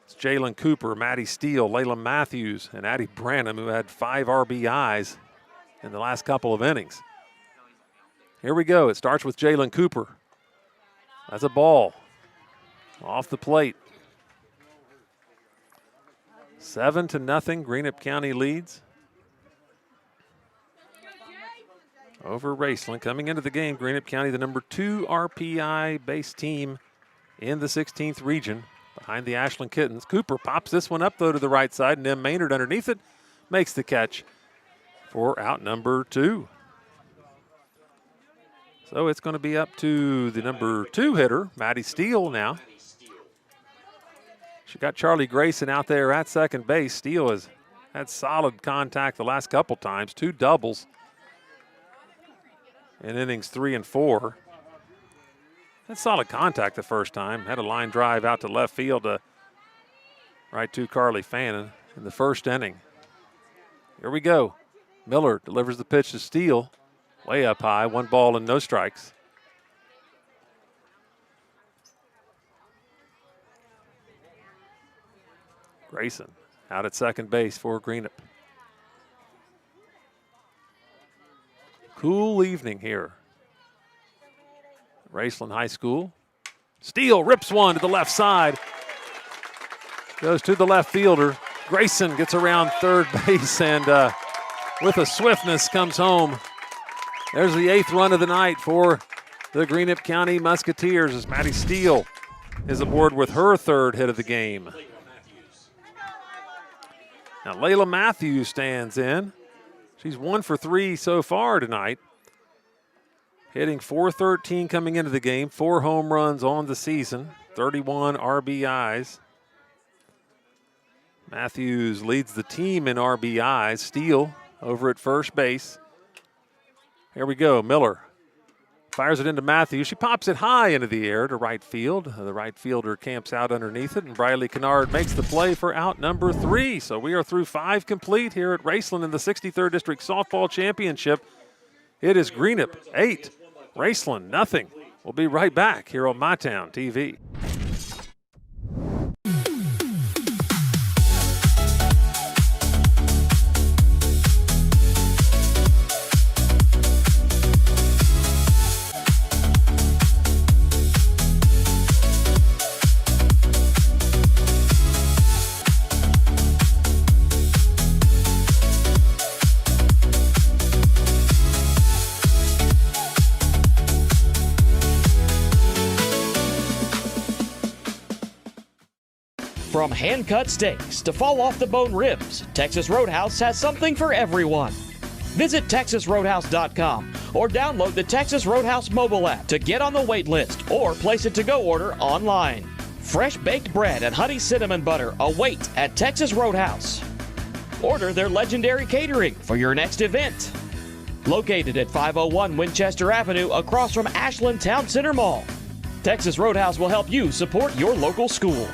It's Jalen Cooper, Maddie Steele, Layla Matthews, and Addie Branham, who had 5 RBIs in the last couple of innings. Here we go. It starts with Jalen Cooper. That's a ball off the plate. 7-0, Greenup County leads over Raceland. Coming into the game, Greenup County, the number 2 RPI base team in the 16th region, behind the Ashland Kittens. Cooper pops this one up, though, to the right side, and then Maynard underneath it makes the catch for out number 2. So it's going to be up to the number 2 hitter, Maddie Steele now. She got Charlie Grayson out there at second base. Steele has had solid contact the last couple times, 2 doubles in innings 3 and 4. Had solid contact the first time. Had a line drive out to left field right to Carly Fannin in the first inning. Here we go. Miller delivers the pitch to Steele. Way up high, 1 ball and no strikes. Grayson out at second base for Greenup. Cool evening here. Raceland High School. Steele rips one to the left side. Goes to the left fielder. Grayson gets around third base and with a swiftness comes home. There's the 8th run of the night for the Greenup County Musketeers as Maddie Steele is aboard with her 3rd hit of the game. Now Layla Matthews stands in. She's 1 for 3 so far tonight. Hitting .413 coming into the game, 4 home runs on the season, 31 RBIs. Matthews leads the team in RBIs. Steele over at first base. Here we go, Miller fires it into Matthews. She pops it high into the air to right field. The right fielder camps out underneath it, and Briley Kennard makes the play for out number 3. So we are through 5 complete here at Raceland in the 63rd District Softball Championship. It is Greenup 8, Raceland nothing. We'll be right back here on MyTown TV. From hand-cut steaks to fall-off-the-bone ribs, Texas Roadhouse has something for everyone. Visit TexasRoadhouse.com or download the Texas Roadhouse mobile app to get on the wait list or place a to-go order online. Fresh baked bread and honey cinnamon butter await at Texas Roadhouse. Order their legendary catering for your next event. Located at 501 Winchester Avenue across from Ashland Town Center Mall. Texas Roadhouse will help you support your local school.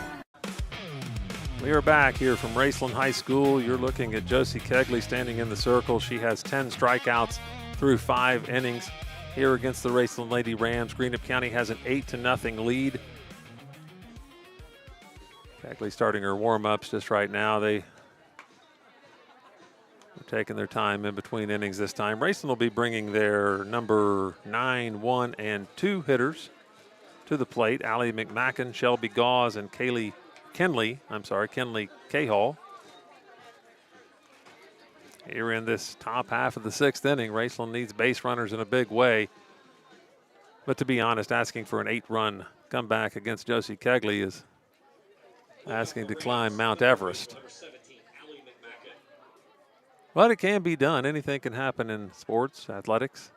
We are back here from Raceland High School. You're looking at Josie Kegley standing in the circle. She has 10 strikeouts through 5 innings here against the Raceland Lady Rams. Greenup County has an 8-0 lead. Kegley starting her warm-ups just right now. They're taking their time in between innings this time. Raceland will be bringing their number 9, 1, and 2 hitters to the plate. Allie McMacken, Shelby Gauze, and Kenley Cahall. Here in this top half of the 6th inning, Raceland needs base runners in a big way. But to be honest, asking for an 8-run comeback against Josie Kegley is asking to climb Mount Everest. But it can be done. Anything can happen in sports, athletics.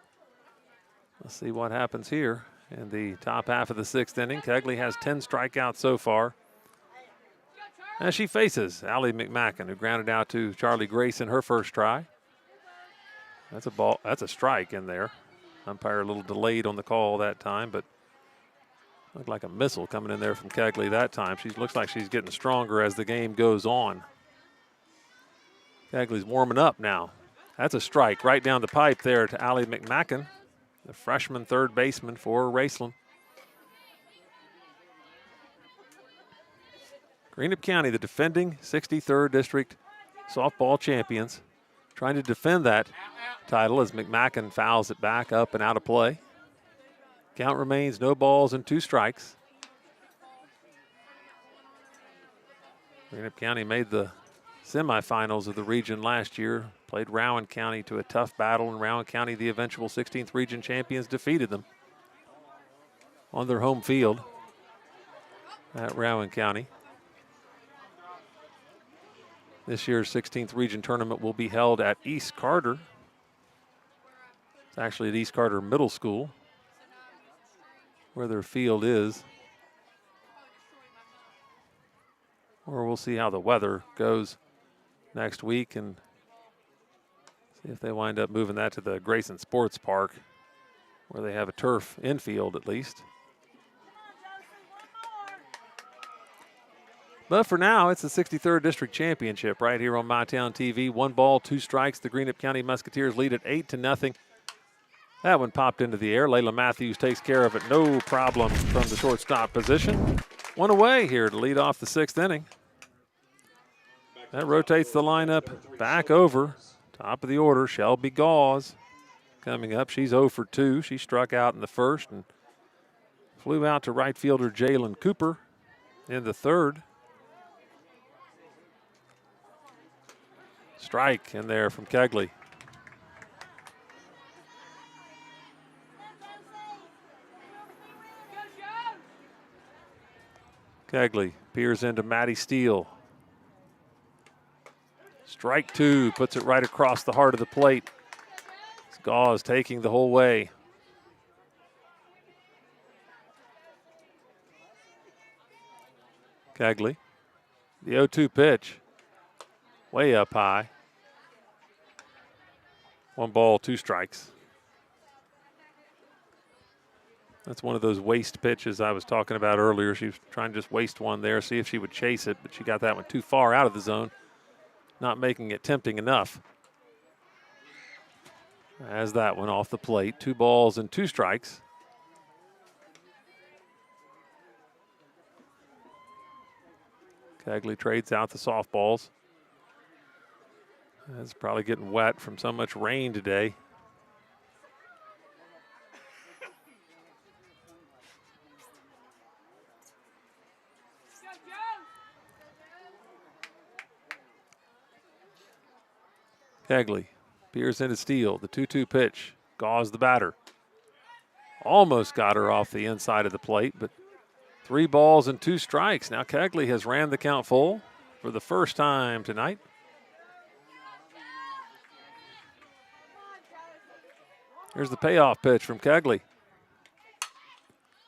Let's see what happens here in the top half of the 6th inning. Kegley has 10 strikeouts so far. As she faces Allie McMacken, who grounded out to Charlie Grayson her first try. That's a ball. That's a strike in there. Umpire a little delayed on the call that time, but looked like a missile coming in there from Kegley that time. She looks like she's getting stronger as the game goes on. Kegley's warming up now. That's a strike right down the pipe there to Allie McMacken, the freshman third baseman for Raceland. Greenup County, the defending 63rd District softball champions, trying to defend that title as McMacken fouls it back up and out of play. Count remains no balls and 2 strikes. Greenup County made the semifinals of the region last year, played Rowan County to a tough battle, and Rowan County, the eventual 16th region champions, defeated them on their home field at Rowan County. This year's 16th region tournament will be held at East Carter. It's actually at East Carter Middle School, where their field is. Or we'll see how the weather goes next week and see if they wind up moving that to the Grayson Sports Park, where they have a turf infield at least. But for now, it's the 63rd District Championship right here on MyTown TV. 1 ball, 2 strikes. The Greenup County Musketeers lead at 8-0. That one popped into the air. Layla Matthews takes care of it, no problem from the shortstop position. 1 away here to lead off the 6th inning. That rotates the lineup back over. Top of the order, Shelby Gauze coming up. She's 0 for 2. She struck out in the first and flew out to right fielder Jalen Cooper in the 3rd. Strike in there from Kegley. Kegley peers into Maddie Steele. Strike 2, puts it right across the heart of the plate. Gauze taking the whole way. Kegley, the 0-2 pitch, way up high. 1 ball, 2 strikes. That's one of those waste pitches I was talking about earlier. She was trying to just waste one there, see if she would chase it, but she got that one too far out of the zone, not making it tempting enough. As that one off the plate, 2 balls and 2 strikes. Kegley trades out the softballs. It's probably getting wet from so much rain today. Kegley peers into Steele, the 2-2 pitch. Gauze the batter. Almost got her off the inside of the plate, but 3 balls and 2 strikes. Now Kegley has ran the count full for the first time tonight. Here's the payoff pitch from Kegley.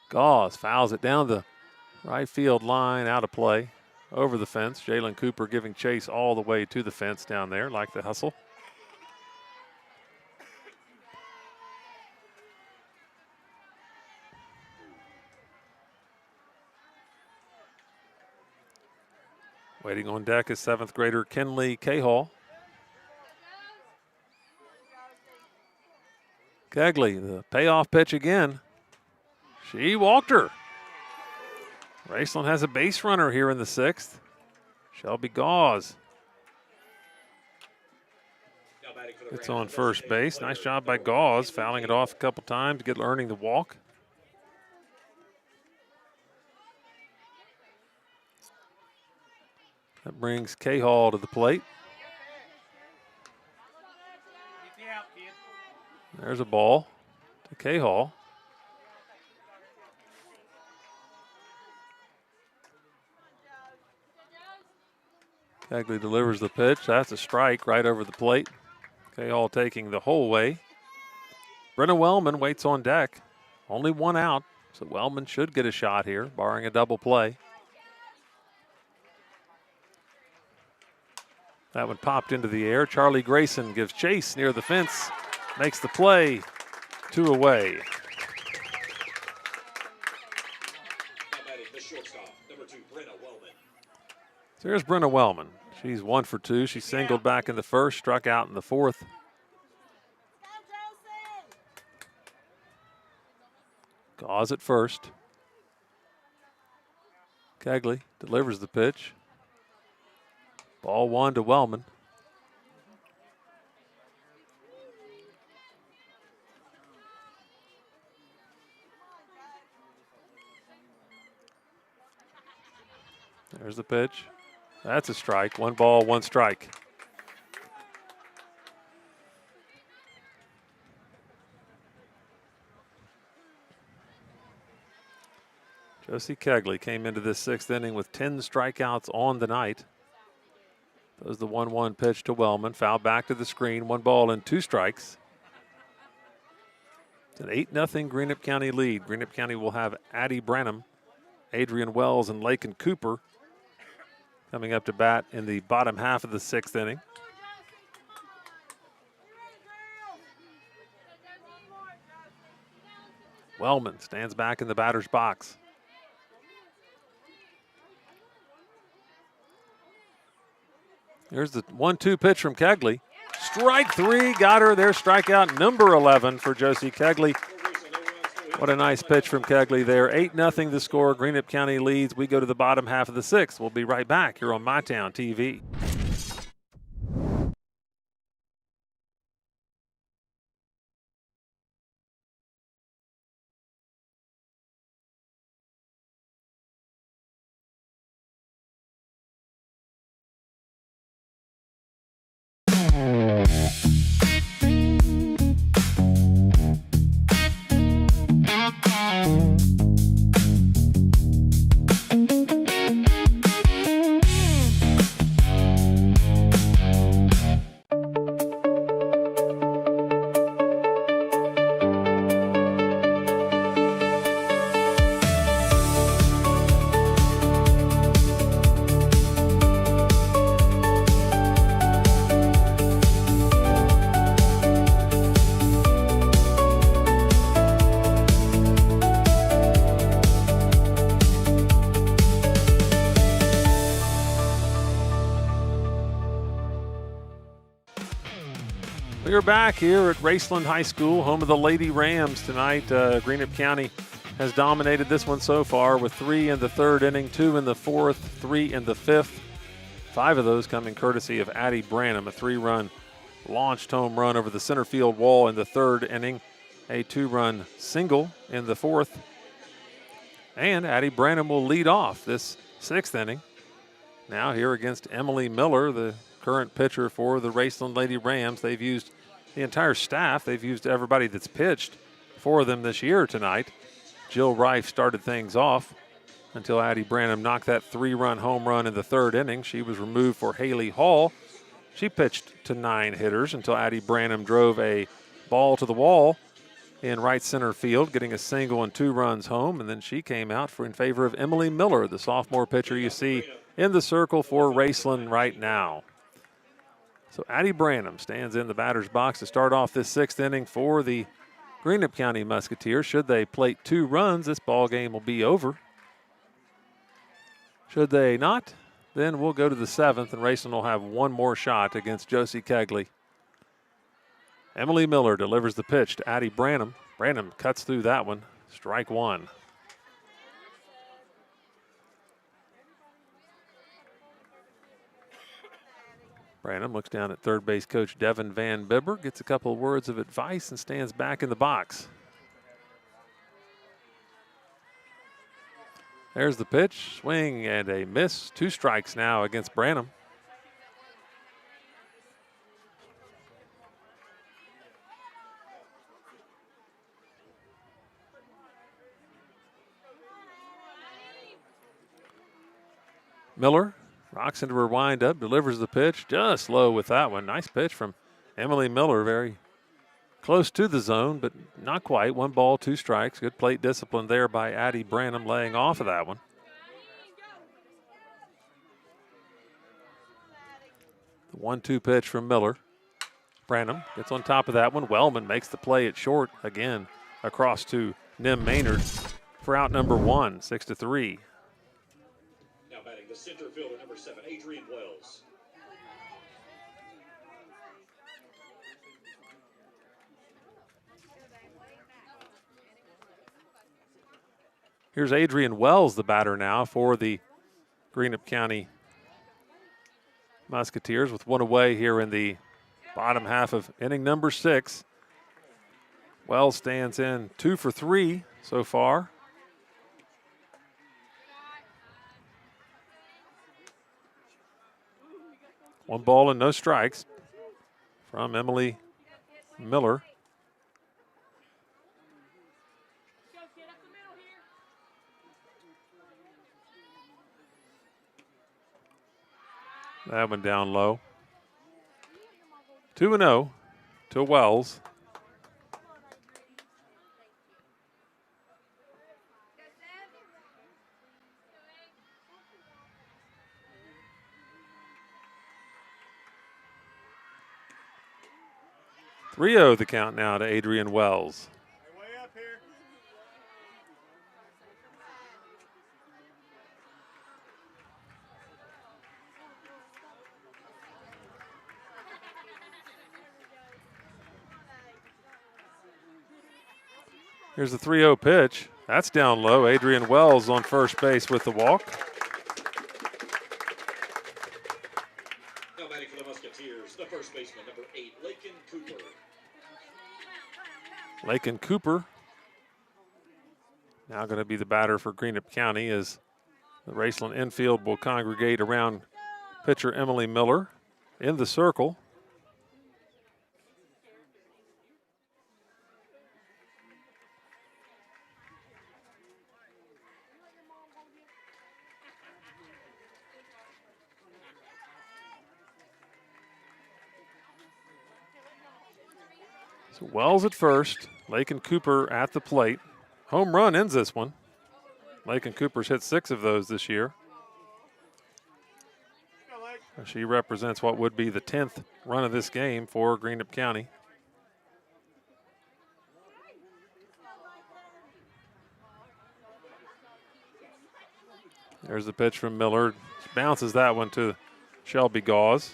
Gauze fouls it down the right field line, out of play, over the fence. Jalen Cooper giving chase all the way to the fence down there, like the hustle. Waiting on deck is 7th grader Kenley Cahall. Kegley, the payoff pitch again. She walked her. Raceland has a base runner here in the 6th. Shelby Gauze. It's on first base. Nice job by Gauze, fouling it off a couple times, earning the walk. That brings Cahall to the plate. There's a ball to Cahall. Kegley delivers the pitch. That's a strike right over the plate. Cahall taking the whole way. Brenna Wellman waits on deck. Only 1 out, so Wellman should get a shot here, barring a double play. That one popped into the air. Charlie Grayson gives chase near the fence. Makes the play. 2 away. So here's Brenna Wellman. She's 1 for 2. She singled back in the first, struck out in the 4th. Gauze at first. Kegley delivers the pitch. Ball 1 to Wellman. There's the pitch. That's a strike. 1 ball, 1 strike. Josie Kegley came into this 6th inning with 10 strikeouts on the night. That was the 1-1 pitch to Wellman. Foul back to the screen. 1 ball and 2 strikes. It's an 8-0 Greenup County lead. Greenup County will have Addie Branham, Adrian Wells, and Lakin Cooper coming up to bat in the bottom half of the 6th inning. Wellman stands back in the batter's box. Here's the 1-2 pitch from Kegley. Strike 3, got her there. Strikeout number 11 for Josie Kegley. What a nice pitch from Kegley there. 8-0 the score. Greenup County leads. We go to the bottom half of the 6th. We'll be right back here on MyTown TV. We're back here at Raceland High School, home of the Lady Rams tonight. Greenup County has dominated this one so far with 3 in the 3rd inning, 2 in the 4th, 3 in the 5th. 5 of those coming courtesy of Addie Branham, a 3-run launched home run over the center field wall in the 3rd inning, a 2-run single in the 4th. And Addie Branham will lead off this 6th inning. Now here against Emily Miller, the current pitcher for the Raceland Lady Rams. They've used the entire staff. They've used everybody that's pitched for them this year tonight. Jill Reif started things off until Addie Branham knocked that 3-run home run in the 3rd inning. She was removed for Haley Hall. She pitched to 9 hitters until Addie Branham drove a ball to the wall in right center field, getting a single and 2 runs home. And then she came out in favor of Emily Miller, the sophomore pitcher you see in the circle for Raceland right now. So Addie Branham stands in the batter's box to start off this 6th inning for the Greenup County Musketeers. Should they plate 2 runs, this ball game will be over. Should they not, then we'll go to the 7th, and Raceland will have one more shot against Josie Kegley. Emily Miller delivers the pitch to Addie Branham. Branham cuts through that one. Strike 1. Branham looks down at third base coach Devin Van Bibber, gets a couple of words of advice, and stands back in the box. There's the pitch, swing and a miss. 2 strikes now against Branham. Miller rocks into her windup, delivers the pitch, just low with that one. Nice pitch from Emily Miller, very close to the zone, but not quite. 1 ball, 2 strikes. Good plate discipline there by Addie Branham, laying off of that one. The 1-2 pitch from Miller. Branham gets on top of that one. Wellman makes the play at short again across to Nim Maynard for out number 1, 6-3. The center fielder, number 7, Adrian Wells. Here's Adrian Wells, the batter now for the Greenup County Musketeers, with 1 away here in the bottom half of inning number 6. Wells stands in 2 for 3 so far. One ball and no strikes from Emily Miller. That one down low. 2-0 to Wells. 3-0 the count now to Adrian Wells. Here's the 3-0 pitch. That's down low. Adrian Wells on first base with the walk. Now batting for the Musketeers, the first baseman, number 8, Lakin Cooper. Lakin Cooper now going to be the batter for Greenup County as the Raceland infield will congregate around pitcher Emily Miller in the circle. So Wells at first, Lakin Cooper at the plate. Home run ends this one. Lakin Cooper's hit 6 of those this year. She represents what would be the 10th run of this game for Greenup County. There's the pitch from Miller. Bounces that one to Shelby Gauze.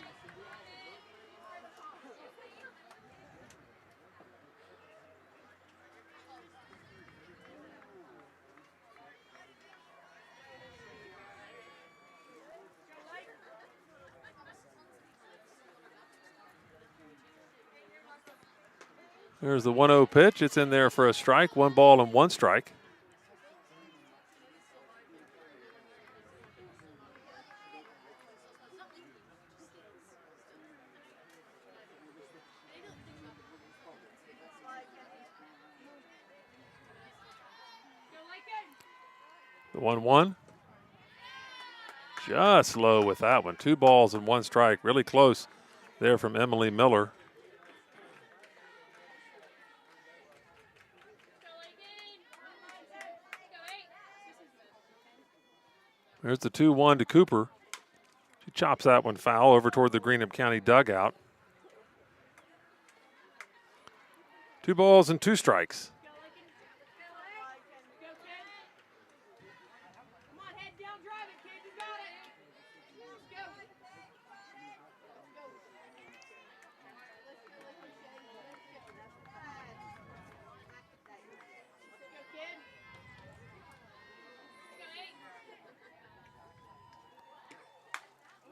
There's the 1-0 pitch. It's in there for a strike. 1 ball and 1 strike. The 1-1. Just low with that one. 2 balls and 1 strike. Really close there from Emily Miller. There's the 2-1 to Cooper. She chops that one foul over toward the Greenup County dugout. 2 balls and 2 strikes.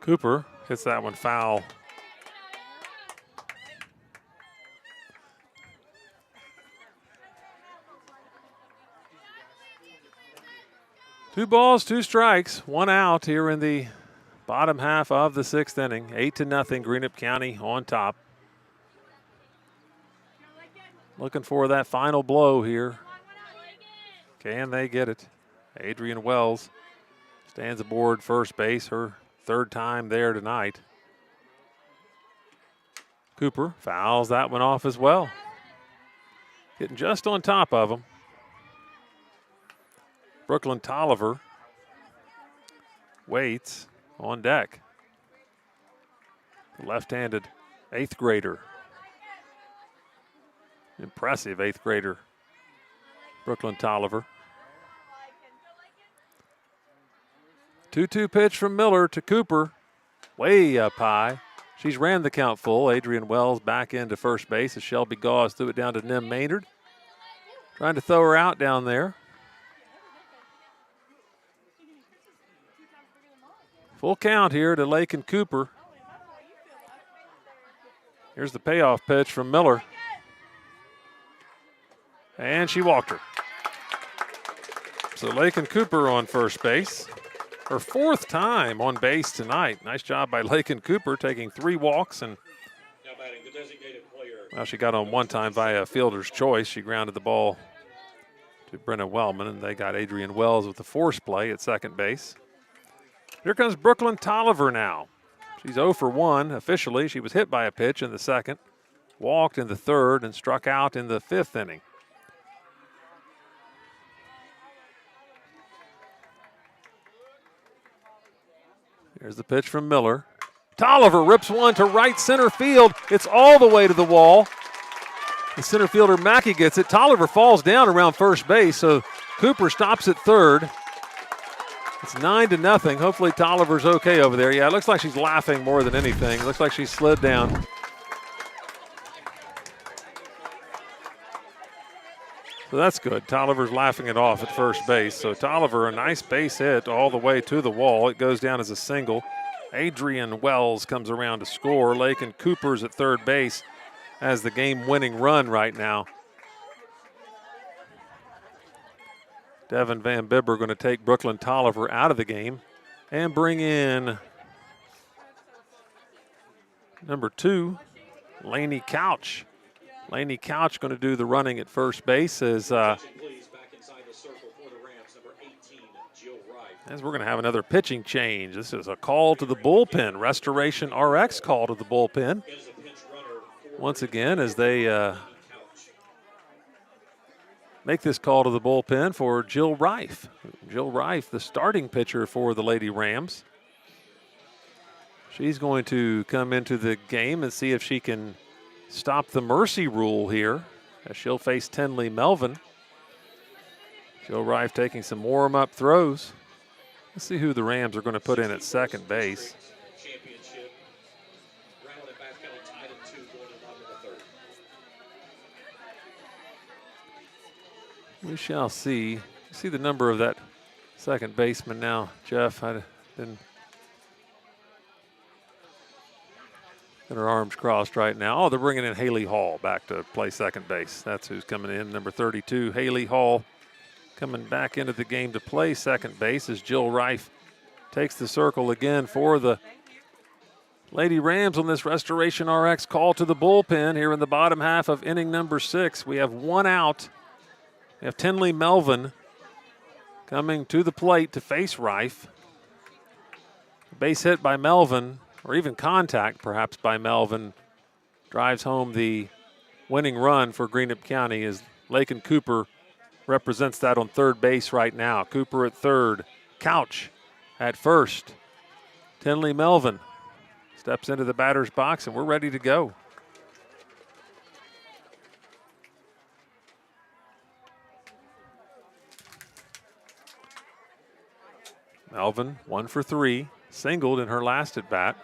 Cooper hits that one foul. Two balls, 2 strikes, 1 out here in the bottom half of the 6th inning. 8-0, Greenup County on top. Looking for that final blow here. Can they get it? Adrian Wells stands aboard first base, her 3rd time there tonight. Cooper fouls that one off as well. Getting just on top of him. Brooklyn Tolliver waits on deck. The left-handed 8th grader. Impressive 8th grader, Brooklyn Tolliver. 2-2 pitch from Miller to Cooper. Way up high. She's ran the count full. Adrian Wells back into first base as Shelby Gauze threw it down to Nim Maynard. Trying to throw her out down there. Full count here to Lakin Cooper. Here's the payoff pitch from Miller. And she walked her. So Lakin Cooper on first base. Her 4th time on base tonight. Nice job by Lakin Cooper, taking 3 walks. And Now batting the designated player. well, she got on one time via fielder's choice. She grounded the ball to Brenna Wellman, and they got Adrian Wells with the force play at second base. Here comes Brooklyn Tolliver now. She's 0 for 1 officially. She was hit by a pitch in the 2nd, walked in the 3rd, and struck out in the 5th inning. Here's the pitch from Miller. Tolliver rips one to right center field. It's all the way to the wall. The center fielder Mackey gets it. Tolliver falls down around first base, so Cooper stops at third. It's 9-0. Hopefully Tolliver's okay over there. Yeah, it looks like she's laughing more than anything. It looks like she slid down. So that's good. Tolliver's laughing it off at first base. So Tolliver, a nice base hit all the way to the wall. It goes down as a single. Adrian Wells comes around to score. Lakin Cooper's at third base has the game-winning run right now. Devin Van Bibber going to take Brooklyn Tolliver out of the game and bring in number 2, Lainey Couch. Lainey Couch going to do the running at first base as we're going to have another pitching change. This is a call to the bullpen. Restoration RX call to the bullpen. Once again, as they make this call to the bullpen for Jill Reif. Jill Reif, the starting pitcher for the Lady Rams. She's going to come into the game and see if she can stop the mercy rule here, as she'll face Tenley Melvin. Jill Reif taking some warm-up throws. Let's see who the Rams are going to put in at second base. We shall see. See the number of that second baseman now, Jeff. I didn't. Got her arms crossed right now. Oh, they're bringing in Haley Hall back to play second base. That's who's coming in, number 32. Haley Hall coming back into the game to play second base as Jill Reif takes the circle again for the Lady Rams on this Restoration RX call to the bullpen here in the bottom half of inning number 6. We have one out. We have Tenley Melvin coming to the plate to face Reif. Base hit by Melvin, or even contact perhaps by Melvin, drives home the winning run for Greenup County as Lakin Cooper represents that on third base right now. Cooper at third, Couch at first. Tenley Melvin steps into the batter's box and we're ready to go. Melvin 1 for 3, singled in her last at bat.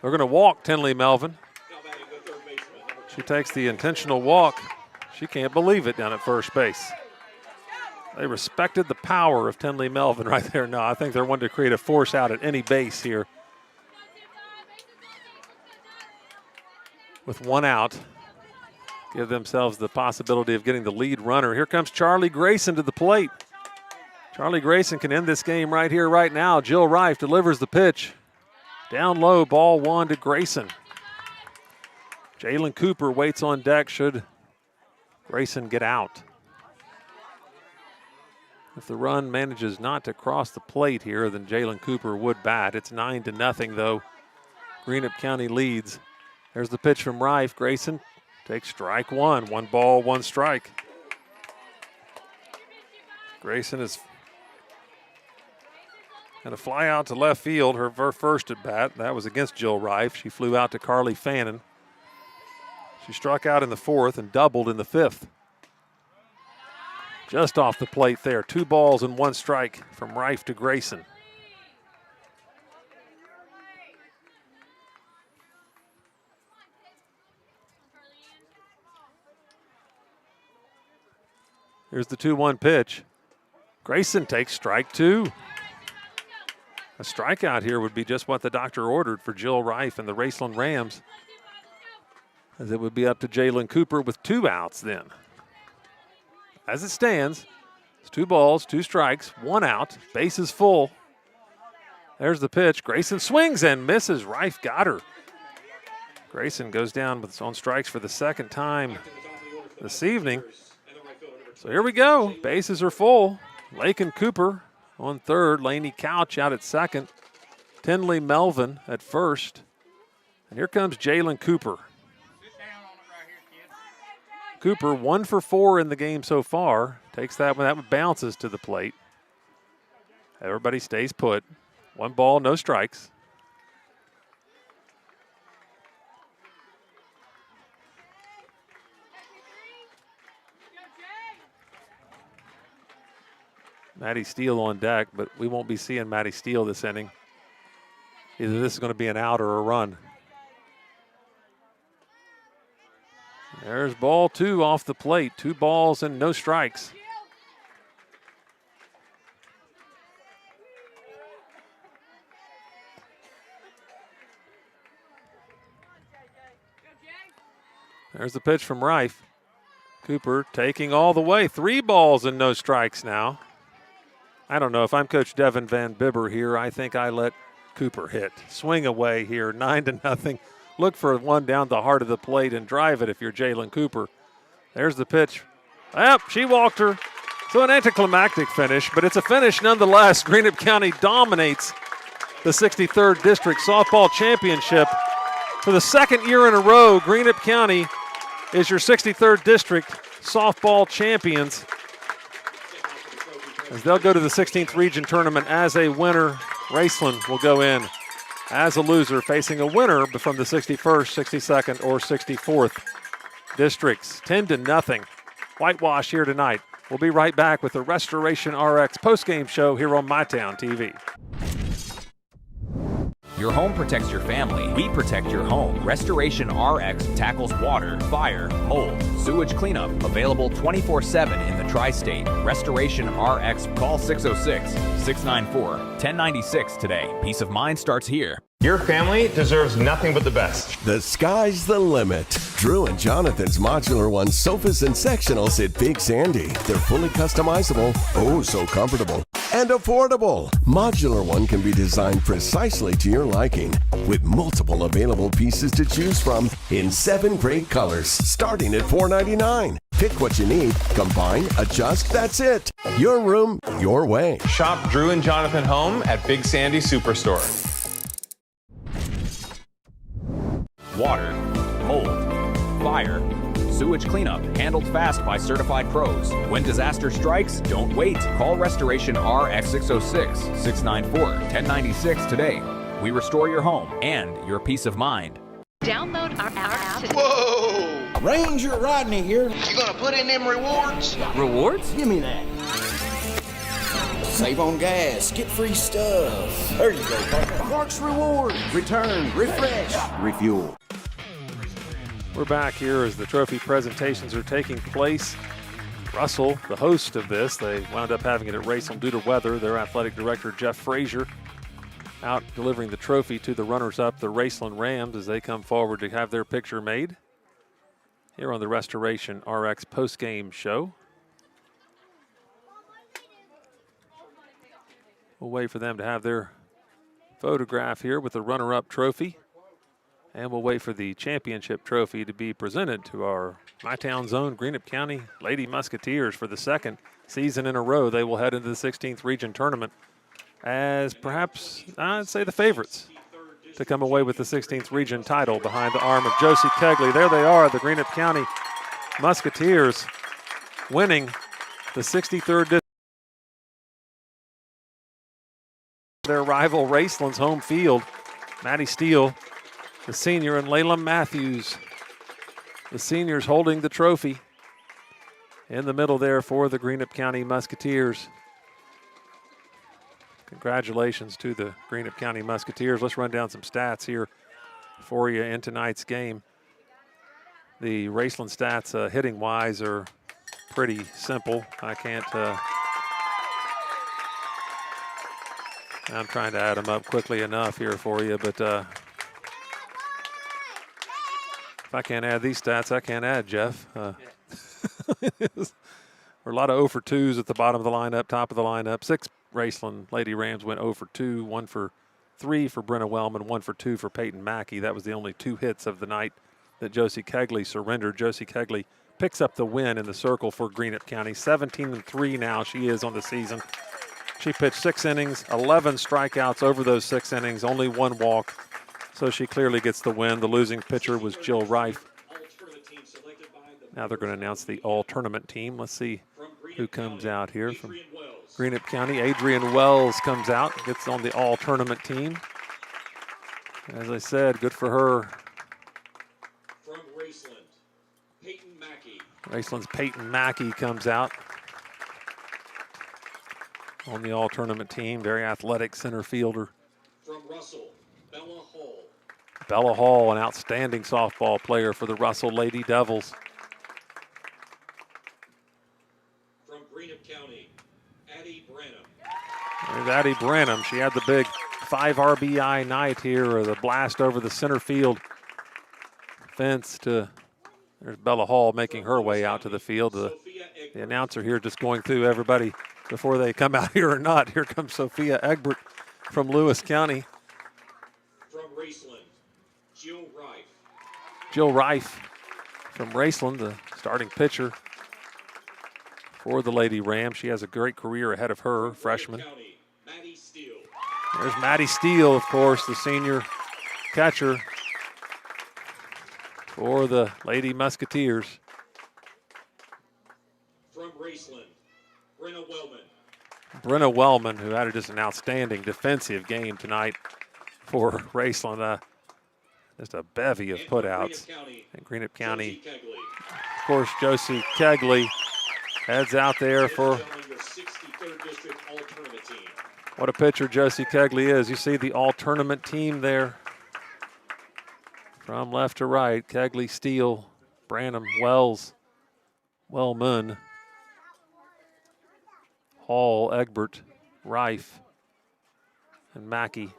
They're going to walk Tenley Melvin. She takes the intentional walk. She can't believe it down at first base. They respected the power of Tenley Melvin right there. No, I think they're wanting to create a force out at any base here. With one out, give themselves the possibility of getting the lead runner. Here comes Charlie Grayson to the plate. Charlie Grayson can end this game right here, right now. Jill Reif delivers the pitch. Down low, ball 1 to Grayson. Jalen Cooper waits on deck should Grayson get out. If the run manages not to cross the plate here, then Jalen Cooper would bat. It's 9-0 though. Greenup County leads. There's the pitch from Reif. Grayson takes strike 1. 1 ball, 1 strike. Grayson is going to fly out to left field. Her first at bat. That was against Jill Reif. She flew out to Carly Fannin. She struck out in the 4th and doubled in the 5th. Just off the plate there. 2 balls and 1 strike from Reif to Grayson. Here's the 2-1 pitch. Grayson takes strike 2. A strikeout here would be just what the doctor ordered for Jill Reif and the Raceland Rams, as it would be up to Jalen Cooper with 2 outs then. As it stands, it's 2 balls, 2 strikes, 1 out, bases full. There's the pitch. Grayson swings and misses. Reif got her. Grayson goes down on strikes for the 2nd time this evening. So here we go. Bases are full. Lakin Cooper on third. Lainey Couch out at second. Tenley Melvin at first. And here comes Jalen Cooper. Cooper 1 for 4 in the game so far. Takes that one. That one bounces to the plate. Everybody stays put. 1 ball, no strikes. Maddie Steele on deck, but we won't be seeing Maddie Steele this inning. Either this is going to be an out or a run. There's ball 2 off the plate. 2 balls and no strikes. There's the pitch from Reif. Cooper taking all the way. 3 balls and no strikes now. I don't know. If I'm Coach Devin Van Bibber here, I think I let Cooper hit. Swing away here, 9-0. Look for one down the heart of the plate and drive it if you're Jalen Cooper. There's the pitch. Yep, she walked her. So an anticlimactic finish, but it's a finish nonetheless. Greenup County dominates the 63rd District Softball Championship. For the 2nd year in a row, Greenup County is your 63rd District Softball Champions, as they'll go to the 16th Region Tournament as a winner. Raceland will go in as a loser, facing a winner from the 61st, 62nd, or 64th districts. 10-0. Whitewash here tonight. We'll be right back with the Restoration RX postgame show here on MyTown TV. Your home protects your family. We protect your home. Restoration RX tackles water, fire, mold, sewage cleanup. Available 24/7 in the tri-state. Restoration RX. Call 606-694-1096 today. Peace of mind starts here. Your family deserves nothing but the best. The sky's the limit. Drew and Jonathan's Modular One sofas and sectionals at Big Sandy. They're fully customizable, oh so comfortable, and affordable. Modular One can be designed precisely to your liking, with multiple available pieces to choose from in 7 great colors, starting at $4.99. Pick what you need, combine, adjust, that's it. Your room, your way. Shop Drew and Jonathan Home at Big Sandy Superstore. Water, mold, fire, sewage cleanup, handled fast by certified pros. When disaster strikes, don't wait. Call Restoration RX 606-694-1096 today. We restore your home and your peace of mind. Download our app today. Whoa! Ranger Rodney here. You gonna put in them rewards? Rewards? Give me that. Save on gas, get free stuff. There you go, partner. Parks Rewards. Return, refresh, refuel. We're back here as the trophy presentations are taking place. Russell, the host of this, they wound up having it at Raceland due to weather. Their athletic director, Jeff Frazier, out delivering the trophy to the runners-up, the Raceland Rams, as they come forward to have their picture made here on the Restoration RX postgame show. We'll wait for them to have their photograph here with the runner-up trophy. And we'll wait for the championship trophy to be presented to our MyTown Zone Greenup County Lady Musketeers for the 2nd season in a row. They will head into the 16th Region Tournament as perhaps, I'd say, the favorites to come away with the 16th Region title behind the arm of Josie Kegley. There they are, the Greenup County Musketeers winning the 63rd district. Their rival Raceland's home field. Maddie Steele, the senior, and Layla Matthews, the seniors, holding the trophy in the middle there for the Greenup County Musketeers. Congratulations to the Greenup County Musketeers. Let's run down some stats here for you in tonight's game. The Raceland stats hitting-wise are pretty simple. I'm trying to add them up quickly enough here for you, but if I can't add these stats, I can't add, Jeff. There were a lot of 0 for 2s at the bottom of the lineup, top of the lineup. 6 Raceland Lady Rams went 0 for 2, 1 for 3 for Brenna Wellman, 1 for 2 for Peyton Mackey. That was the only 2 hits of the night that Josie Kegley surrendered. Josie Kegley picks up the win in the circle for Greenup County. 17-3 now she is on the season. She pitched 6 innings, 11 strikeouts over those 6 innings, only 1 walk. So she clearly gets the win. The losing pitcher was Jill Reif. Now they're going to announce the all-tournament team. Let's see who comes out here from Greenup County. Adrian Wells comes out, gets on the all-tournament team. As I said, good for her. From Raceland, Peyton Mackey. Raceland's Peyton Mackey comes out. on the all-tournament team. Very athletic center fielder. From Russell, Bella Hall. Bella Hall, an outstanding softball player for the Russell Lady Devils. From Greenup County, Addie Branham. There's Addie Branham. She had the big 5 RBI night here, or the blast over the center field fence to, there's Bella Hall making her way out to the field. The announcer here just going through everybody before they come out here or not. Here comes Sophia Egbert from Lewis County. From Raceland, Jill Rife. Jill Rife from Raceland, the starting pitcher for the Lady Rams. She has a great career ahead of her, freshman. There's Maddie Steele, of course, the senior catcher for the Lady Musketeers. From Raceland, Brenna Wellman. Brenna Wellman, who had just an outstanding defensive game tonight for Raceland. Just a bevy of putouts. And Greenup County, of course, Josie Kegley heads out there for what a pitcher Josie Kegley is. You see the all-tournament team there from left to right. Kegley, Steele, Branham, Wells, Wellman, Hall, Egbert, Rife, and Mackey.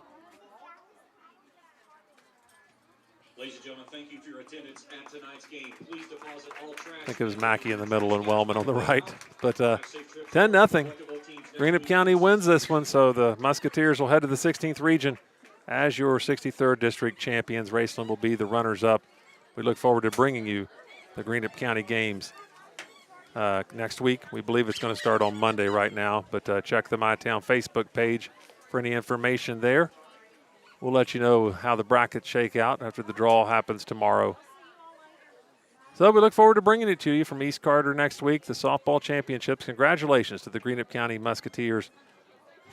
Ladies and gentlemen, thank you for your attendance at tonight's game. Please deposit all trash. I think it was Mackey in the middle and Wellman on the right. But 10-0. Greenup County wins this one, so the Musketeers will head to the 16th region as your 63rd district champions. Raceland will be the runners-up. We look forward to bringing you the Greenup County games next week. We believe it's going to start on Monday right now, but check the MyTown Facebook page for any information there. We'll let you know how the brackets shake out after the draw happens tomorrow. So we look forward to bringing it to you from East Carter next week, the softball championships. Congratulations to the Greenup County Musketeers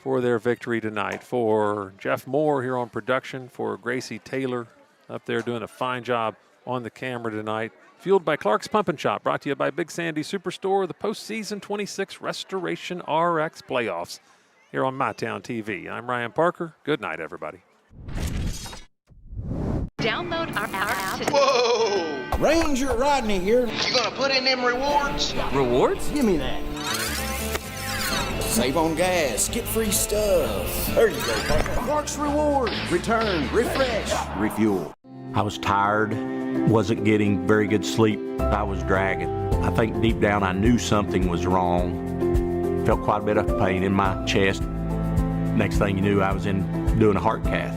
for their victory tonight. For Jeff Moore here on production, for Gracie Taylor up there doing a fine job on the camera tonight. Fueled by Clark's Pump and Shop, brought to you by Big Sandy Superstore, the postseason 26 Restoration RX playoffs here on MyTown TV. I'm Ryan Parker. Good night, everybody. Download our app today. Whoa! Ranger Rodney here. You gonna put in them rewards? Rewards? Give me that. Save on gas, get free stuff. There you go, partner. Clark's Reward. Return, refresh, refuel. I was tired, wasn't getting very good sleep. I was dragging. I think deep down I knew something was wrong. Felt quite a bit of pain in my chest. Next thing you knew, I was doing a heart cath.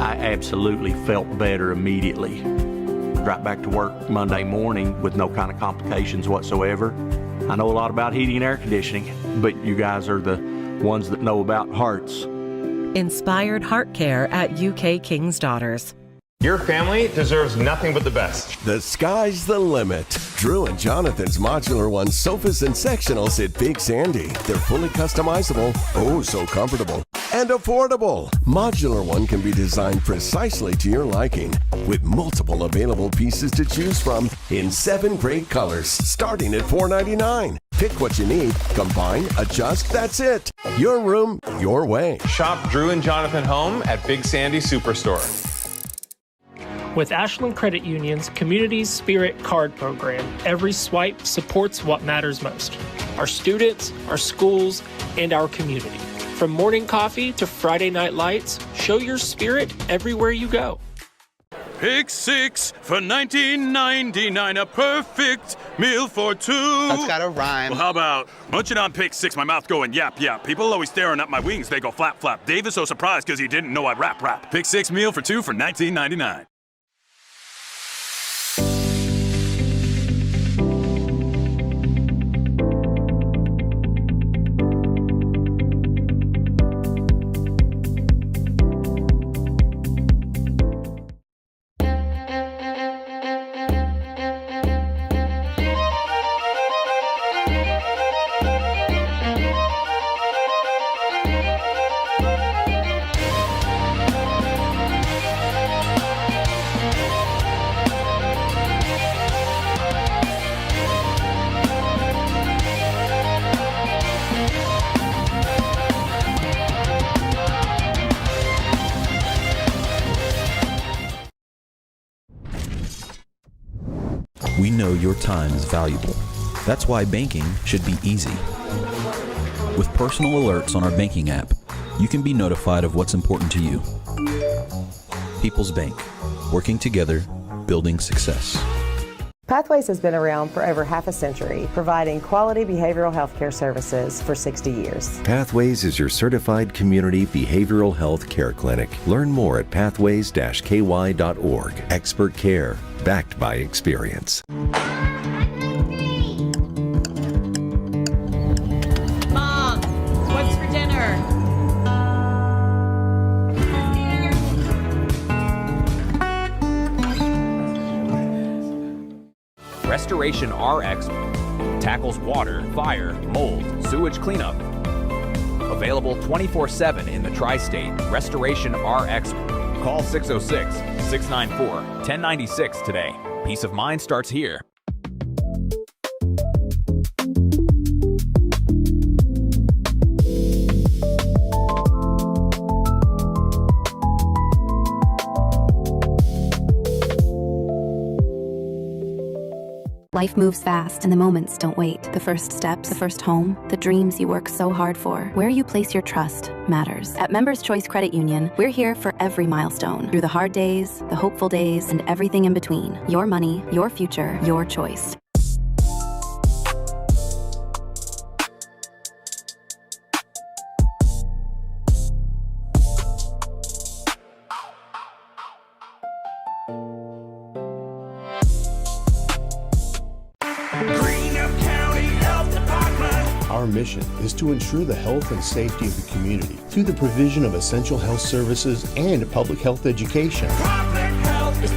I absolutely felt better immediately. Right back to work Monday morning with no kind of complications whatsoever. I know a lot about heating and air conditioning, but you guys are the ones that know about hearts. Inspired Heart Care at UK King's Daughters. Your family deserves nothing but the best. The sky's the limit. Drew and Jonathan's Modular One sofas and sectionals at Big Sandy. They're fully customizable, oh so comfortable, and affordable. Modular One can be designed precisely to your liking, with multiple available pieces to choose from in 7 great colors, starting at $4.99. Pick what you need, combine, adjust, that's it. Your room, your way. Shop Drew and Jonathan Home at Big Sandy Superstore. With Ashland Credit Union's Community Spirit Card Program, every swipe supports what matters most: our students, our schools, and our community. From morning coffee to Friday night lights, show your spirit everywhere you go. Pick 6 for $19.99, a perfect meal for 2. That's gotta rhyme. Well, how about munching on Pick 6, my mouth going yap, yap. People always staring at my wings, they go flap, flap. Dave is so surprised because he didn't know I'd rap, rap. Pick 6 meal for 2 for $19.99. your time is valuable. That's why banking should be easy. With personal alerts on our banking app, you can be notified of what's important to you. People's Bank, working together, building success. Pathways has been around for over half a century, providing quality behavioral health care services for 60 years. Pathways is your certified community behavioral health care clinic. Learn more at pathways-ky.org. Expert care, backed by experience. Mom, what's for dinner? Restoration RX tackles water, fire, mold, sewage cleanup. Available 24/7 in the tri-state. Restoration RX. Call 606-694-1096 today. Peace of mind starts here. Life moves fast and the moments don't wait. The first steps, the first home, the dreams you work so hard for. Where you place your trust matters. At Members Choice Credit Union, we're here for every milestone. Through the hard days, the hopeful days, and everything in between. Your money, your future, your choice. Greenup County Health Department. Our mission is to ensure the health and safety of the community through the provision of essential health services and public health education. Public health is